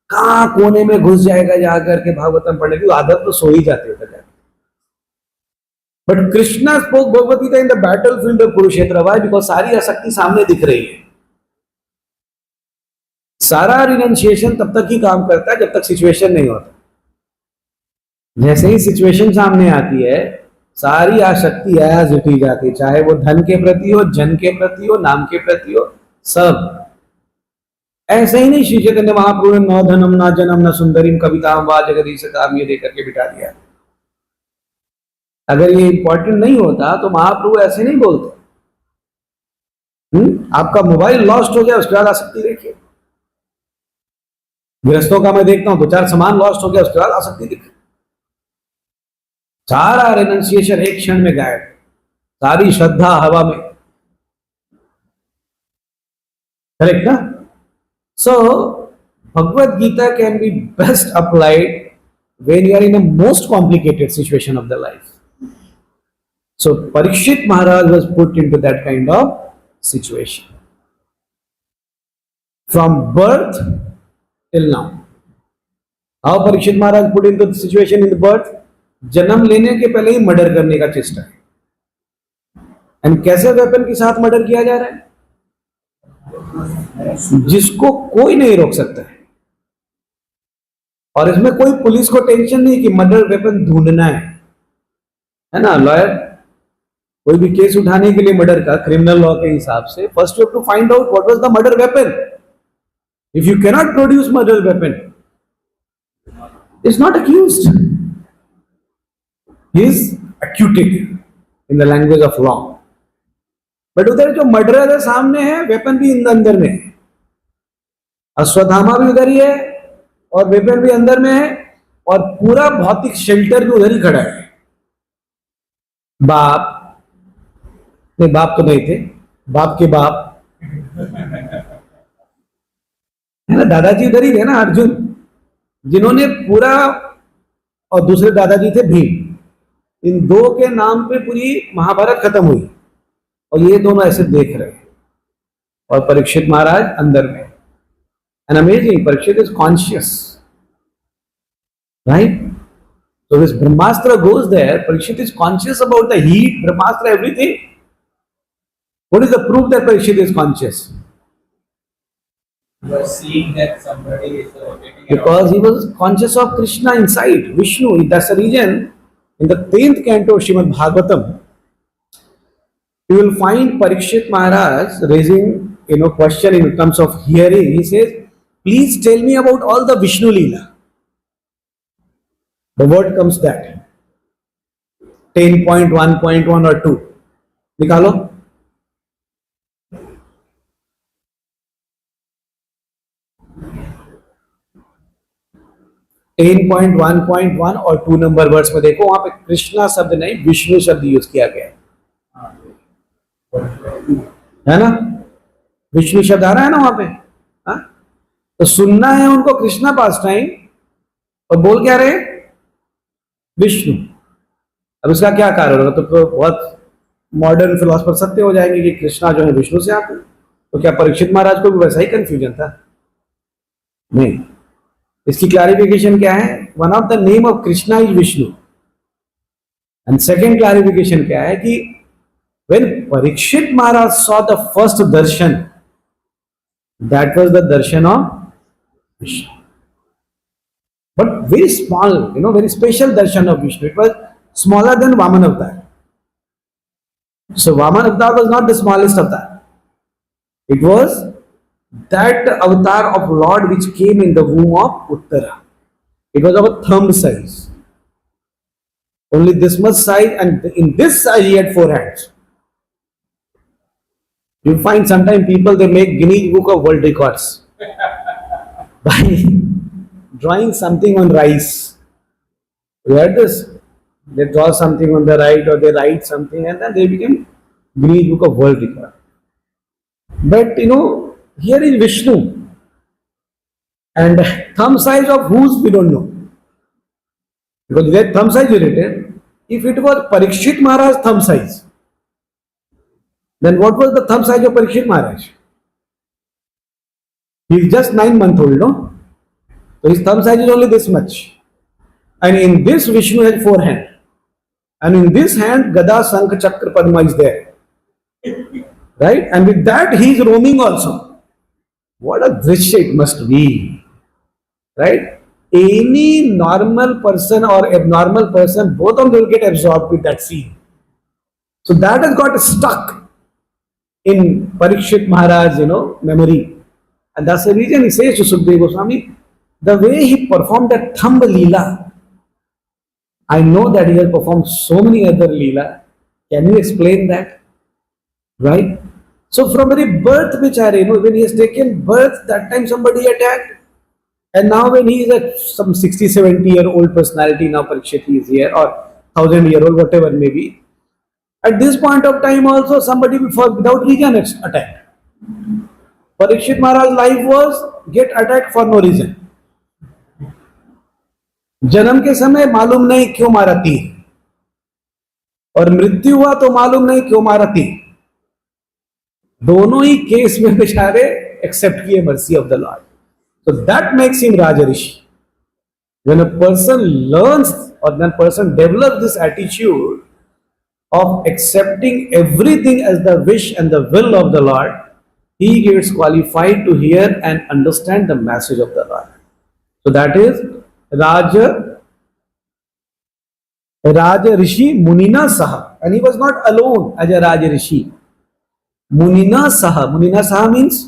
कहाँ कोने में घुस जाएगा जाकर के भागवतम पढ़ने की आदत, तो सो ही जाते होते. But Krishna spoke Bhagavad Gita in the battlefield of Kurukshetra. Why? Because सारी आसक्ति सामने दिख रही है. सारा रिनंसिएशन तब तक ही काम करता है जब तक सिचुएशन नहीं होता. जैसे ही सिचुएशन सामने आती है, सारी आसक्ति एज इट इज जाती है, चाहे वो धन के प्रति हो, जन के प्रति हो, नाम के प्रति हो, सब. ऐसे ही नहीं श्री चैतन्य महाप्रभु ने न धनम न जनम न सुंदरीम कविताम वा जगदीश काम ये देकर के बिठा दिया. अगर ये इंपॉर्टेंट नहीं होता तो महाप्रभु ऐसे नहीं बोलते. आपका मोबाइल लॉस्ट हो गया, उसके बाद आसक्ति देखिए. गृहस्थों का मैं देखता हूं, 2-4 सामान लॉस्ट हो गया, उसके बाद आसक्ति दिखे. सारा रेनंसिएशन एक क्षण में गायब, सारी श्रद्धा हवा में. करेक्ट ना? सो Bhagavad Gita can be best applied when you are in a most complicated situation of the life. So Parikshit Maharaj was put into that kind of situation. From birth till now. How Parikshit Maharaj put into the situation in the birth? जन्म लेने के पहले ही murder करने का चेष्टा है. And कैसे weapon के साथ मर्डर किया जा रहा है? जिसको कोई नहीं रोक सकता है. और इसमें कोई पुलिस को टेंशन नहीं कि मर्डर वेपन ढूंढना है ना. लॉयर कोई भी केस उठाने के लिए मर्डर का क्रिमिनल लॉ के हिसाब से first you have to find out what was the murder weapon. If you cannot produce murder weapon, is not accused, he is acquitted in the language of law. But उधर जो murderer है सामने है, weapon भी अंदर में है. अश्वत्थामा भी उधर ही है और वेपन भी अंदर में है और पूरा भौतिक शेल्टर भी उधर ही खड़ा है. बाप नहीं, बाप तो नहीं थे, बाप के बाप है ना, दादाजी उधर ही थे ना, अर्जुन, जिन्होंने पूरा, और दूसरे दादाजी थे भीम. इन दो के नाम पे पूरी महाभारत खत्म हुई और ये दोनों ऐसे देख रहे हैं और परीक्षित महाराज अंदर में. And amazing, Parikshit is conscious, right? So this Brahmastra goes there, Parikshit is conscious about the heat, Brahmastra, everything. What is the proof that Parikshit is conscious? You are seeing that somebody is rotating Because he was conscious of Krishna inside, Vishnu. That's the reason in the 10th canto of Srimad Bhagavatam, you will find Parikshit Maharaj raising question in terms of hearing. He says, please tell me about all the Vishnu Leela. The word comes that 10.1.1 or 2. निकालो. Ten point 1.1 और 2 number words में देखो, वहां पे कृष्णा शब्द नहीं, विष्णु शब्द use किया गया है ना. विष्णु शब्द आ रहा है ना वहां पे. हा? तो सुनना है उनको कृष्णा पास टाइम और बोल क्या रहे? विष्णु. अब इसका क्या कारण होगा? तो बहुत मॉडर्न फिलोसफर सत्य हो जाएंगे कि कृष्णा जो है विष्णु से आते हैं. तो क्या परीक्षित महाराज को भी वैसा ही कंफ्यूजन था? नहीं. इसकी क्लैरिफिकेशन क्या है? One of the name of Krishna is Vishnu. And second clarification क्या है कि when Parikshit Maharaj saw the first darshan, that was the darshan of Vishnu. But very small, very special darshan of Vishnu. It was smaller than Vaman avatar. So Vaman avatar was not the smallest avatar. It was that avatar of Lord which came in the womb of Uttara. It was of a thumb size. Only this much size, and in this size he had 4 hands. You find sometimes people, they make Guinness Book of World Records by drawing something on rice. You heard this? They draw something on the right or they write something and then they become Guinness Book of World Record. But here is Vishnu, and thumb size of whose we don't know. Because their thumb size is written. If it was Parikshit Maharaj thumb size, then what was the thumb size of Parikshit Maharaj? He is just 9-month-old, no? So his thumb size is only this much. And in this Vishnu has 4 hands. And in this hand, Gada, Sankh, Chakra, Padma is there. Right? And with that he is roaming also. What a drisya it must be. Right? Any normal person or abnormal person, both of them will get absorbed with that scene. So that has got stuck in Parikshit Maharaj, memory. And that's the reason he says to Sukadeva Goswami, the way he performed that thumb leela, I know that he has performed so many other leela. Can you explain that? Right? So from very birth, Bichare, when he has taken birth, that time somebody attacked. And now when he is a some 60, 70-year-old personality, now Parikshit is here, or 1,000-year-old, whatever may be. At this point of time also, somebody without reason attacked. Parikshit Maharaj's life was get attack for no reason. जन्म के समय मालूम नहीं क्यों मारा तीर, और मृत्यु हुआ तो मालूम नहीं क्यों मारा तीर। दोनों ही केस में बेचारे एक्सेप्ट किए mercy of the Lord. So that makes him Raja Rishi. When a person learns or when a person develops this attitude of accepting everything as the wish and the will of the Lord, he gets qualified to hear and understand the message of the Lord. So that is Raja Rishi Munina Saha. And he was not alone as a Raja Rishi. Munina Saha means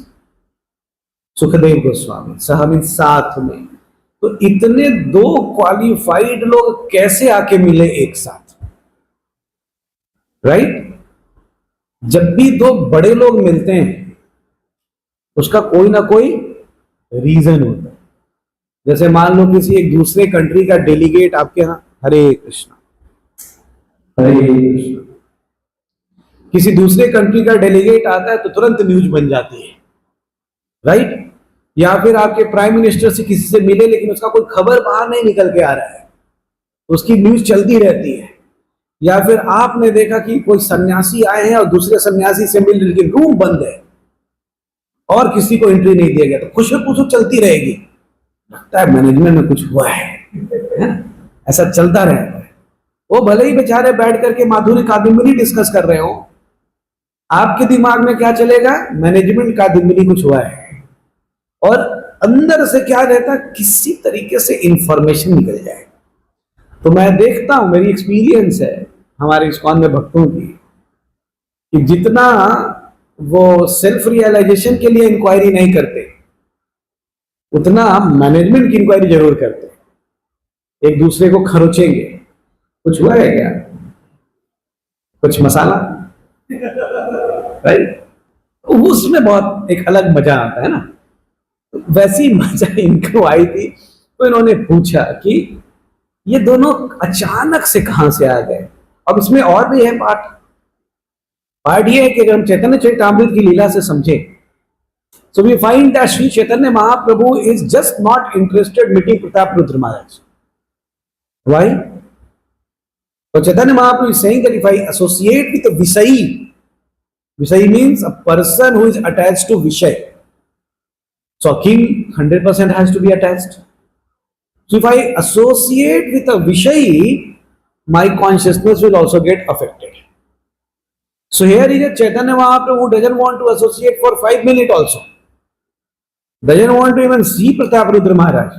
Sukhdev Goswami, सह means साथ में। तो इतने दो qualified लोग कैसे आके मिले एक साथ, राइट? जब भी दो बड़े लोग मिलते हैं उसका कोई ना कोई रीजन होता है। जैसे मान लो किसी एक दूसरे कंट्री का डेलीगेट आपके यहां, हरे कृष्णा हरे कृष्णा, किसी दूसरे कंट्री का डेलीगेट आता है तो तुरंत न्यूज बन जाती है, राइट? या फिर आपके प्राइम मिनिस्टर से किसी से मिले लेकिन उसका कोई खबर बाहर नहीं निकल के आ रहा है, उसकी न्यूज चलती रहती है। या फिर आपने देखा कि कोई सन्यासी आए हैं और दूसरे सन्यासी से मिल, लेकिन रूम बंद है और किसी को एंट्री नहीं दिया गया, तो खुशबू चलती रहेगी, लगता है मैनेजमेंट में कुछ हुआ है? ऐसा चलता रहता है। वो भले ही बेचारे बैठ करके माधुरी कादम्बिनी डिस्कस कर रहे हो, आपके दिमाग में क्या चलेगा? मैनेजमेंट कादम्बिनी कुछ हुआ है। और अंदर से क्या रहता है? किसी तरीके से इंफॉर्मेशन निकल जाए। तो मैं देखता हूं, मेरी एक्सपीरियंस है हमारे इस्कॉन में भक्तों की, कि जितना वो सेल्फ रियलाइजेशन के लिए इंक्वायरी नहीं करते, उतना मैनेजमेंट की इंक्वायरी जरूर करते। एक दूसरे को खरोचेंगे, कुछ हुआ है क्या, कुछ मसाला, राइट? उसमें बहुत एक अलग मजा आता है ना। वैसी मजा इनको आई थी, तो इन्होंने पूछा कि ये दोनों अचानक से कहां से आ गए। अब इसमें और भी है पार्ट ये है कि अगर हम चैतन्य चरितामृत की लीला से समझे, so we find that Shri Chaitanya Mahaprabhu is just not interested meeting Pratap Rudra Maharaj. Why? तो Chaitanya Mahaprabhu is saying that if I associate with विषयी means a person who is attached to विषय। So king 100% has to be attached. So if I associate with a Vishayi, my consciousness will also get affected. So here is a Chaitanya Mahaprabhu who doesn't want to associate for 5 minutes also. Doesn't want to even see Pratap Rudra Maharaj.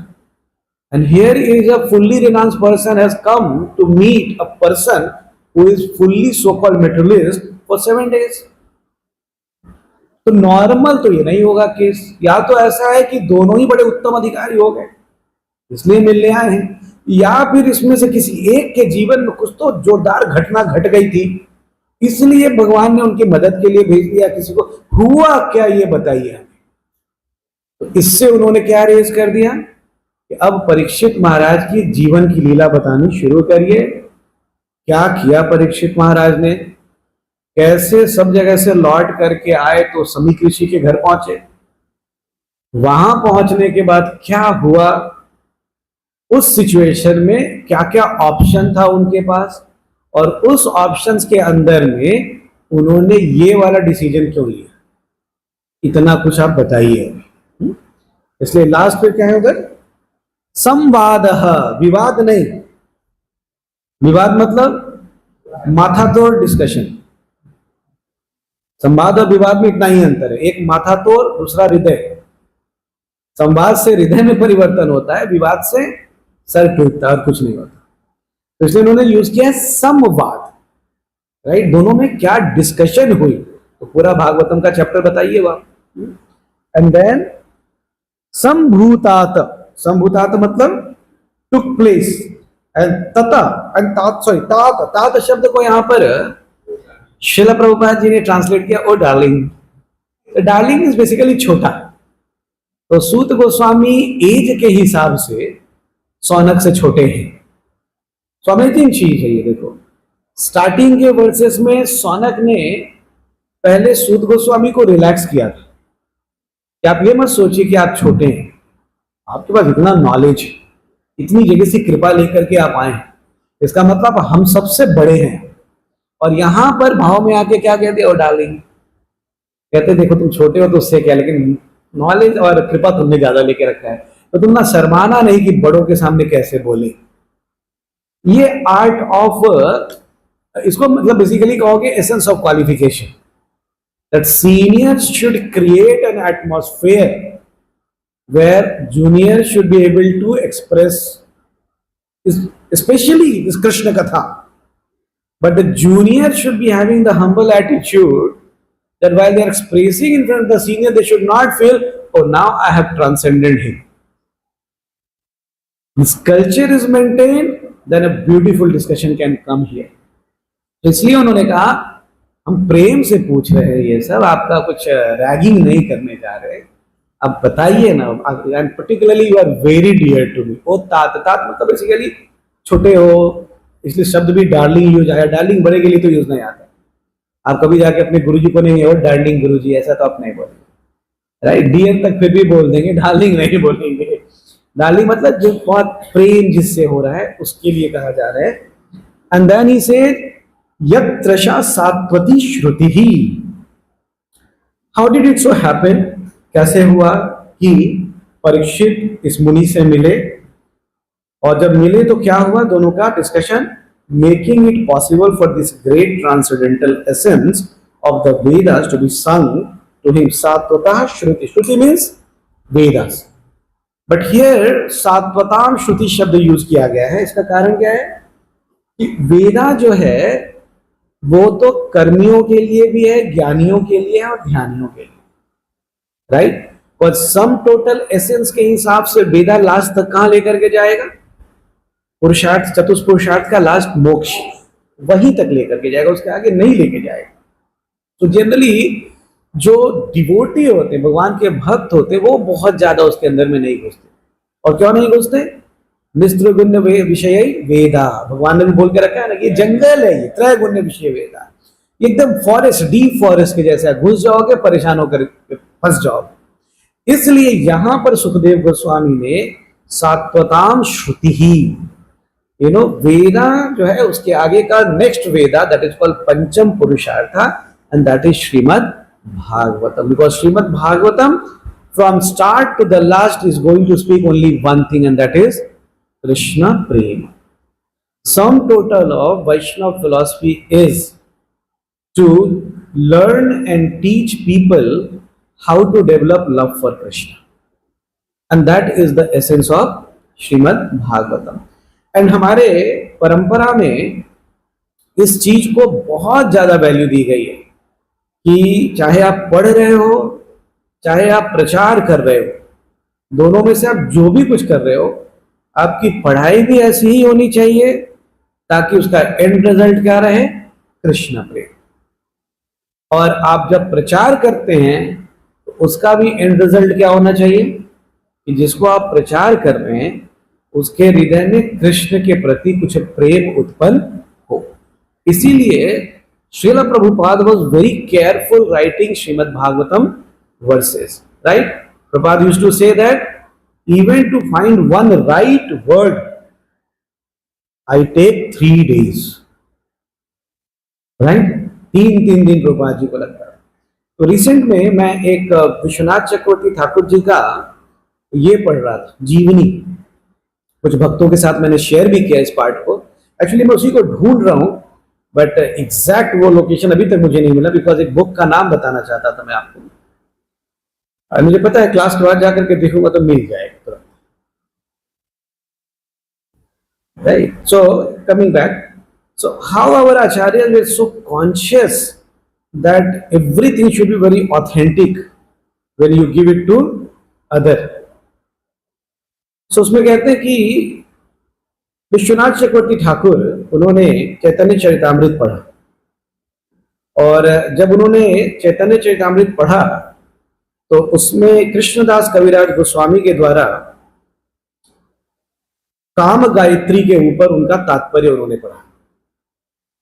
And here is a fully renounced person has come to meet a person who is fully so-called materialist for 7 days. तो normal तो ये नहीं होगा case. या तो ऐसा है कि दोनों ही बड़े उत्तम अधिकारी हो गए इसलिए मिलने आए हैं, या फिर इसमें से किसी एक के जीवन में कुछ तो जोरदार घटना घट गई थी इसलिए भगवान ने उनकी मदद के लिए भेज दिया किसी को। हुआ क्या ये बताइए हमें। तो इससे उन्होंने क्या रेज कर दिया कि अब परीक्षित महाराज की जीवन की लीला बतानी शुरू करिए। क्या किया परीक्षित महाराज ने, कैसे सब जगह से लौट करके आए तो समीक ऋषि के घर पहुंचे। वहां पहुंचने के बाद क्या हुआ, उस सिचुएशन में क्या क्या ऑप्शन था उनके पास, और उस ऑप्शंस के अंदर में उन्होंने ये वाला डिसीजन क्यों लिया, इतना कुछ आप बताइए। इसलिए लास्ट पे क्या है उधर, संवाद, विवाद नहीं, विवाद मतलब माथा तोड़ डिस्कशन। संवाद और विवाद में इतना ही अंतर है, एक माथा तोड़ दूसरा हृदय। संवाद से हृदय में परिवर्तन होता है, विवाद से सर टूटता है और कुछ नहीं होता। तो इसलिए उन्होंने यूज किया संवाद, राइट। दोनों में क्या डिस्कशन हुई, तो पूरा भागवतम का चैप्टर बताइए वहां। एंड देन संभूतात, संभूतात मतलब टुक प्लेस, एंड तथा एंड तात, सॉरी तात, तात शब्द को यहां पर श्रील प्रभुपाद जी ने ट्रांसलेट किया ओ डार्लिंग। डार्लिंग इज बेसिकली छोटा। तो सूत गोस्वामी एज के हिसाब से सौनक से छोटे हैं। सो अमेजिंग चीज है ये। देखो स्टार्टिंग के वर्सेस में सौनक ने पहले सूत गोस्वामी को रिलैक्स किया था, कि आप ये मत सोचिए कि आप छोटे हैं, आपके पास इतना नॉलेज, इतनी जगह से कृपा लेकर के आप आए हैं, इसका मतलब हम सबसे बड़े हैं। और यहां पर भाव में आके क्या कहते हो डार्लिंग, कहते देखो तुम छोटे हो तो उससे क्या, लेकिन नॉलेज और कृपा तुमने ज्यादा लेके रखा है, तो तुम ना शर्माना नहीं कि बड़ों के सामने कैसे बोले। ये आर्ट ऑफ, इसको मतलब बेसिकली कहोगे essence of qualification, that seniors should create an atmosphere where juniors should be able to express especially this Krishna Katha. But the junior should be having the humble attitude that while they are expressing in front of the senior, they should not feel, oh, now I have transcended him. This culture is maintained, then a beautiful discussion can come here. तो इसलिए उन्होंने कहा हम प्रेम से पूछ रहे हैं ये सब, आपका कुछ रैगिंग नहीं करने जा रहे, अब बताइए ना। And particularly you are very dear to me. ओ तात, तात मतलब बेसिकली छोटे हो, इसलिए शब्द भी डार्लिंग यूज आया। डार्लिंग बड़े के लिए तो यूज नहीं आता। आप कभी जाके अपने गुरुजी को नहीं हो डार्लिंग गुरुजी, ऐसा तो आप नहीं बोलेंगे, राइट। डियर तक फिर भी बोल देंगे, डार्लिंग नहीं बोलेंगे। डार्लिंग मतलब जो बहुत प्रेम जिससे हो रहा है उसके लिए कहा जा रहा है। एंड देन ही सेड यत्रशा सात्वती श्रुति ही। How did it so happen, कैसे हुआ कि परीक्षित इस मुनि से मिले, और जब मिले तो क्या हुआ, दोनों का discussion, making it possible for this great transcendental essence of the Vedas to be sung to him सात्वतः श्रुति। श्रुति मीन्स वेदास, बट हियर सात्वताम श्रुति शब्द यूज किया गया है। इसका कारण क्या है कि वेदा जो है वो तो कर्मियों के लिए भी है, ज्ञानियों के लिए है और ध्यानियों के लिए, राइट। और सम टोटल एसेंस के हिसाब से वेदा लास्ट तक कहां लेकर के जाएगा, पुरुषार्थ, चतुष्पुरुषार्थ का लास्ट मोक्ष, वहीं तक लेकर के जाएगा, उसके आगे नहीं लेके जाएगा। तो जनरली जो डिवोटी होते हैं, भगवान के भक्त होते हैं, वो बहुत ज्यादा उसके अंदर में नहीं घुसते। और क्यों नहीं घुसते, निस्त्रिगुण विषय वेदा, भगवान ने भी बोल के रखा है ना, ये जंगल है, ये त्रैगुण्य विषय वेदा, एकदम फॉरेस्ट, डीप फॉरेस्ट के जैसा, घुस जाओगे परेशान होकर फंस जाओगे। इसलिए यहां पर सुखदेव गोस्वामी ने सात्वताम श्रुति ही, वेदा जो है उसके आगे का next Veda, that is called pancham purushartha, and that is Shrimad Bhagavatam. Because Shrimad Bhagavatam from start to the last is going to speak only one thing, and that is Krishna prem. Sum total of Vaishnava philosophy is to learn and teach people how to develop love for Krishna, and that is the essence of Srimad Bhagavatam. And हमारे परंपरा में इस चीज को बहुत ज्यादा value दी गई है कि चाहे आप पढ़ रहे हो, चाहे आप प्रचार कर रहे हो, दोनों में से आप जो भी कुछ कर रहे हो, आपकी पढ़ाई भी ऐसी ही होनी चाहिए ताकि उसका एंड रिजल्ट क्या रहे, कृष्ण प्रेम। और आप जब प्रचार करते हैं तो उसका भी एंड रिजल्ट क्या होना चाहिए कि जिसको आप प्रचार कर रहे हैं उसके हृदय में कृष्ण के प्रति कुछ प्रेम उत्पन्न हो। इसीलिए Shrila Prabhupada was very careful writing Shrimad Bhagavatam verses, right. Prabhupada used to say that even to find one right word I take 3 days, right. 3 दिन प्रभुपाद जी को लगता है। तो रिसेंट में मैं एक विश्वनाथ चक्रवर्ती ठाकुर जी का ये पढ़ रहा था, जीवनी, कुछ भक्तों के साथ मैंने शेयर भी किया इस पार्ट को। एक्चुअली मैं उसी को ढूंढ रहा हूं, बट एग्जैक्ट वो लोकेशन अभी तक मुझे नहीं मिला, बिकॉज एक बुक का नाम बताना चाहता था मैं आपको, और मुझे पता है क्लास के बाद जाकर के देखूंगा तो मिल जाएगा, right. So coming back, so how our acharyas were so conscious that everything should be very authentic when you give it to other. So उसमें कहते हैं कि विश्वनाथ चक्रवर्ती ठाकुर, उन्होंने चैतन्य चरितामृत पढ़ा, और जब उन्होंने चैतन्य चरितामृत पढ़ा तो उसमें कृष्णदास कविराज गोस्वामी के द्वारा काम गायत्री के ऊपर उनका तात्पर्य उन्होंने पढ़ा।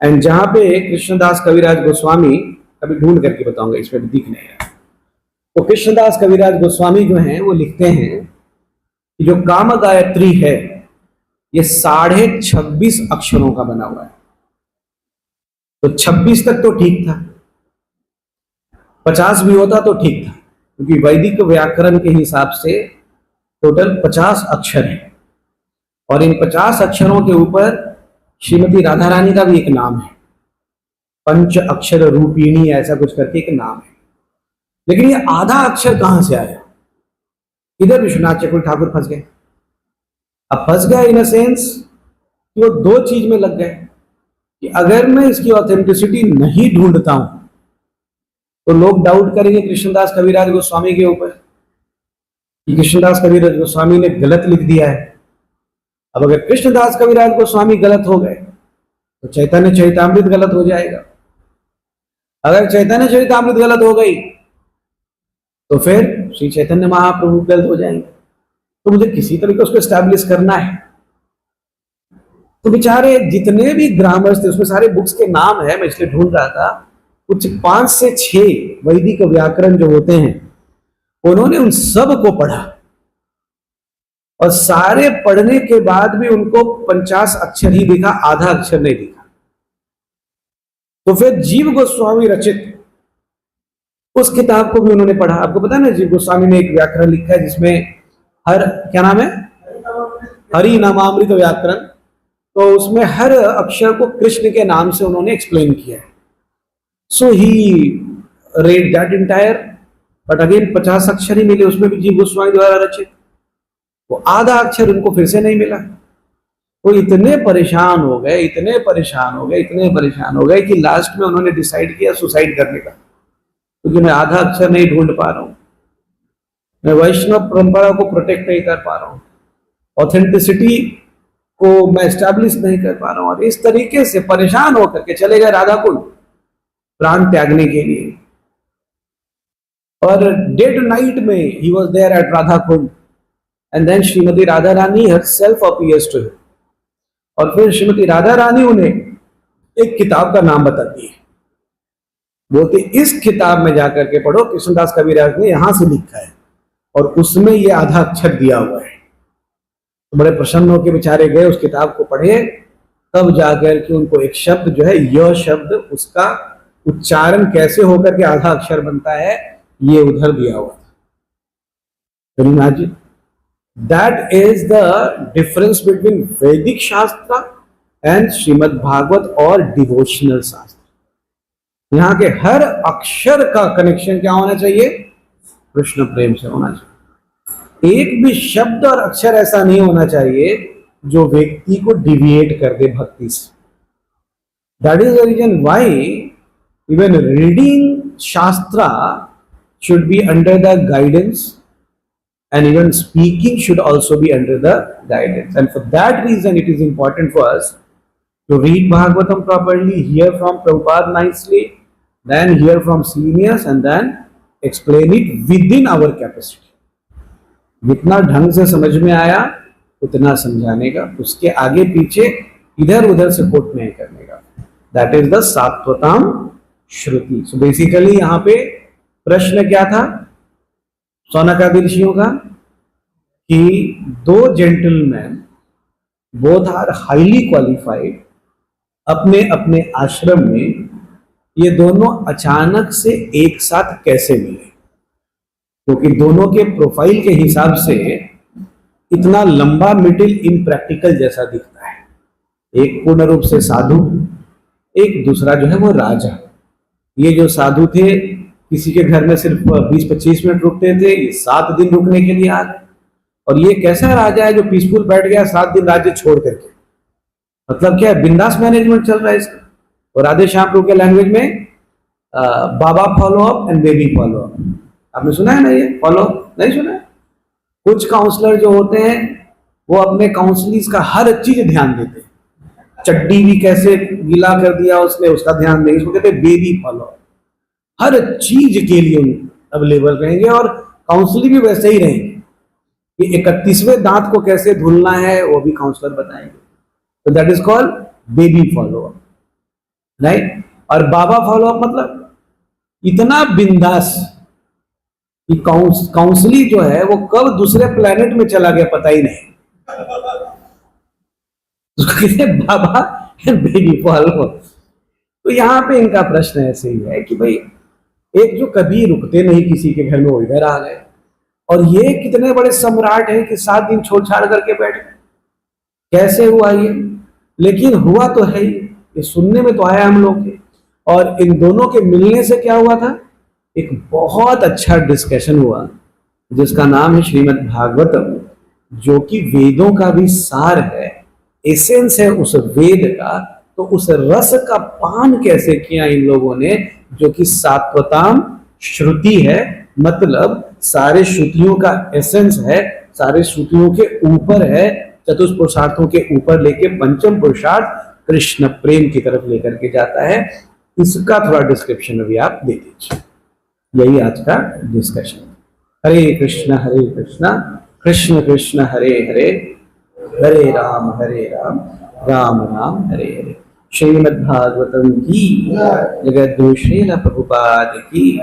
एंड जहां पे कृष्णदास कविराज गोस्वामी, अभी ढूंढ करके बताऊंगा, इसमें दिख नहीं है, तो कृष्णदास कविराज गोस्वामी जो हैं वो लिखते हैं कि जो काम गायत्री है ये 26.5 अक्षरों का बना हुआ है। तो 26 तक तो ठीक था, 50 भी होता तो ठीक था, क्योंकि वैदिक व्याकरण के हिसाब से टोटल 50 अक्षर है। और इन 50 अक्षरों के ऊपर श्रीमती राधा रानी का भी एक नाम है, पंच अक्षर रूपिणी ऐसा कुछ करके एक नाम है। लेकिन ये आधा अक्षर कहां से आया? इधर विश्वनाथ चक्रवर्ती ठाकुर फंस गए। अब फंस गए इन अ सेंस कि वो दो चीज में लग गए कि अगर मैं इसकी ऑथेंटिसिटी नहीं ढूंढता हूं तो लोग डाउट करेंगे कृष्णदास कविराज गोस्वामी के ऊपर कि कृष्णदास कविराज गोस्वामी ने गलत लिख दिया है। अब अगर कृष्णदास कविराज गोस्वामी गलत हो गए तो चैतन्य चरितामृत गलत हो जाएगा। अगर चैतन्य चरितामृत गलत हो गई तो फिर श्री चैतन्य महाप्रभु गलत हो जाएंगे। तो मुझे किसी तरीके उसको एस्टैब्लिश करना है। तो बेचारे जितने भी ग्रामर्स थे उसमें सारे बुक्स के नाम है, मैं इसलिए ढूंढ रहा था, कुछ 5 से 6 वैदिक व्याकरण जो होते हैं उन्होंने उन सब को पढ़ा और सारे पढ़ने के बाद भी उनको 50 अक्षर ही दिखा, आधा अक्षर नहीं दिखा। तो फिर जीव गोस्वामी रचित उस किताब को भी उन्होंने पढ़ा। आपको पता है ना, जीव गोस्वामी ने एक व्याकरण लिखा है जिसमें हर, क्या नाम है, हरि नामामृत व्याकरण। तो उसमें हर अक्षर को कृष्ण के नाम से उन्होंने एक्सप्लेन किया है। So he read that entire, but again 50 अक्षर ही मिले, उसमें भी जीव गोस्वामी द्वारा रचित। वो आधा अक्षर उनको फिर से नहीं मिला। वो इतने परेशान हो गए, इतने परेशान हो गए, इतने परेशान हो गए कि लास्ट में उन्होंने डिसाइड किया सुसाइड करने का, क्योंकि मैं आधा अक्षर नहीं ढूंढ पा रहा हूं, मैं वैष्णव परंपरा को प्रोटेक्ट नहीं कर पा रहा हूं, ऑथेंटिसिटी को मैं एस्टैब्लिश नहीं कर पा रहा हूं। और इस तरीके से परेशान होकर के चले गए राधा कुंड प्राण त्यागने के लिए। और डेड नाइट में he was there at Radha Kund and then Shrimati Radha Rani herself appears to him। और फिर श्रीमती राधा रानी उन्हें एक किताब का नाम बताती है, बोलती इस किताब में जाकर के पढ़ो, कृष्णदास कविराज ने यहां से लिखा है और उसमें ये आधा अक्षर दिया हुआ है। तो बड़े प्रसन्न होकर बेचारे गए, उस किताब को पढ़े, तब जाकर के उनको एक शब्द जो है, यह शब्द, उसका उच्चारण कैसे होकर के आधा अक्षर बनता है ये उधर दिया हुआ था। That is the difference between वैदिक शास्त्र एंड श्रीमद् भागवत और डिवोशनल शास्त्र। यहाँ के हर अक्षर का कनेक्शन क्या होना चाहिए? कृष्ण प्रेम से होना चाहिए। एक भी शब्द और अक्षर ऐसा नहीं होना चाहिए जो व्यक्ति को डिविएट कर दे भक्ति से। That is the reason why even reading shastra should be under the guidance, and even speaking should also be under the guidance. And for that reason it is important for us to read Bhagavatam properly, hear from Prabhupada nicely, then hear from seniors, and then explain it within our capacity. जितना ढंग से समझ में आया उतना समझाने का, उसके आगे पीछे इधर उधर से कोट नहीं करने का। दैट इज द सात्वताम श्रुति। सो बेसिकली यहाँ पे प्रश्न क्या था सौनकादि ऋषियों का कि दो gentleman, both are highly qualified, अपने अपने आश्रम में ये दोनों अचानक से एक साथ कैसे मिले? क्योंकि दोनों के प्रोफाइल के हिसाब से इतना लंबा मिडिल इम्प्रैक्टिकल जैसा दिखता है। एक पूर्ण रूप से साधु, एक दूसरा जो है वो राजा। ये जो साधु थे किसी के घर में सिर्फ 20-25 मिनट रुकते थे, ये 7 दिन रुकने के लिए आ गए। और ये कैसा राजा है जो पीसफुल बैठ गया 7 दिन राज्य छोड़ करके? मतलब क्या है, बिंदास मैनेजमेंट चल रहा है इसका। और राधे श्याम प्रभु के लैंग्वेज में बाबा follow up and baby follow up. आपने सुना है ना? ये फॉलो अप नहीं सुना है? कुछ काउंसलर जो होते हैं वो अपने काउंसलिंग का हर चीज ध्यान देते हैं। चड्डी भी कैसे गीला कर दिया उसने, उसका ध्यान देंगे, इसको कहते हैं बेबी फॉलो अप। हर चीज के लिए अवेलेबल रहेंगे और काउंसलिंग भी वैसे ही रहेंगे कि 31वें दांत को कैसे धुलना है वो भी काउंसलर बताएंगे। तो that is called baby follow up, right. और बाबा फॉलो अप मतलब इतना बिंदास कि काउंसली जो है वो कब दूसरे प्लेनेट में चला गया पता ही नहीं। उसको कहते हैं बाबा बेबी फॉलो। तो यहाँ पे इनका प्रश्न ऐसे ही है कि भाई एक जो कभी रुकते नहीं किसी के घर में वो इधर आ गए, और ये कितने बड़े सम्राट हैं कि 7 दिन छोड़ छाड़ करके बैठ गए, कैसे हुआ ये? लेकिन हुआ तो है ही, ये सुनने में तो आया हम लोग के। और इन दोनों के मिलने से क्या हुआ था, एक बहुत अच्छा डिस्कशन हुआ जिसका नाम है श्रीमद् भागवतम, जो कि वेदों का भी सार है, एसेंस है उस वेद का। तो उस रस का पान कैसे किया इन लोगों ने, जो कि सात्वताम श्रुति है, मतलब सारे श्रुतियों का एसेंस है, सारे श्रुतियों के ऊपर है, चतुष्पुरुषार्थों के ऊपर लेके पंचम पुरुषार्थ कृष्ण प्रेम की तरफ लेकर के जाता है। इसका थोड़ा डिस्क्रिप्शन अभी आप दे दीजिए। यही आज का डिस्कशन। हरे कृष्ण कृष्ण कृष्ण हरे हरे, हरे राम राम राम हरे हरे। श्रीमद् भागवतम की जगद्गुरु श्रील प्रभुपाद की।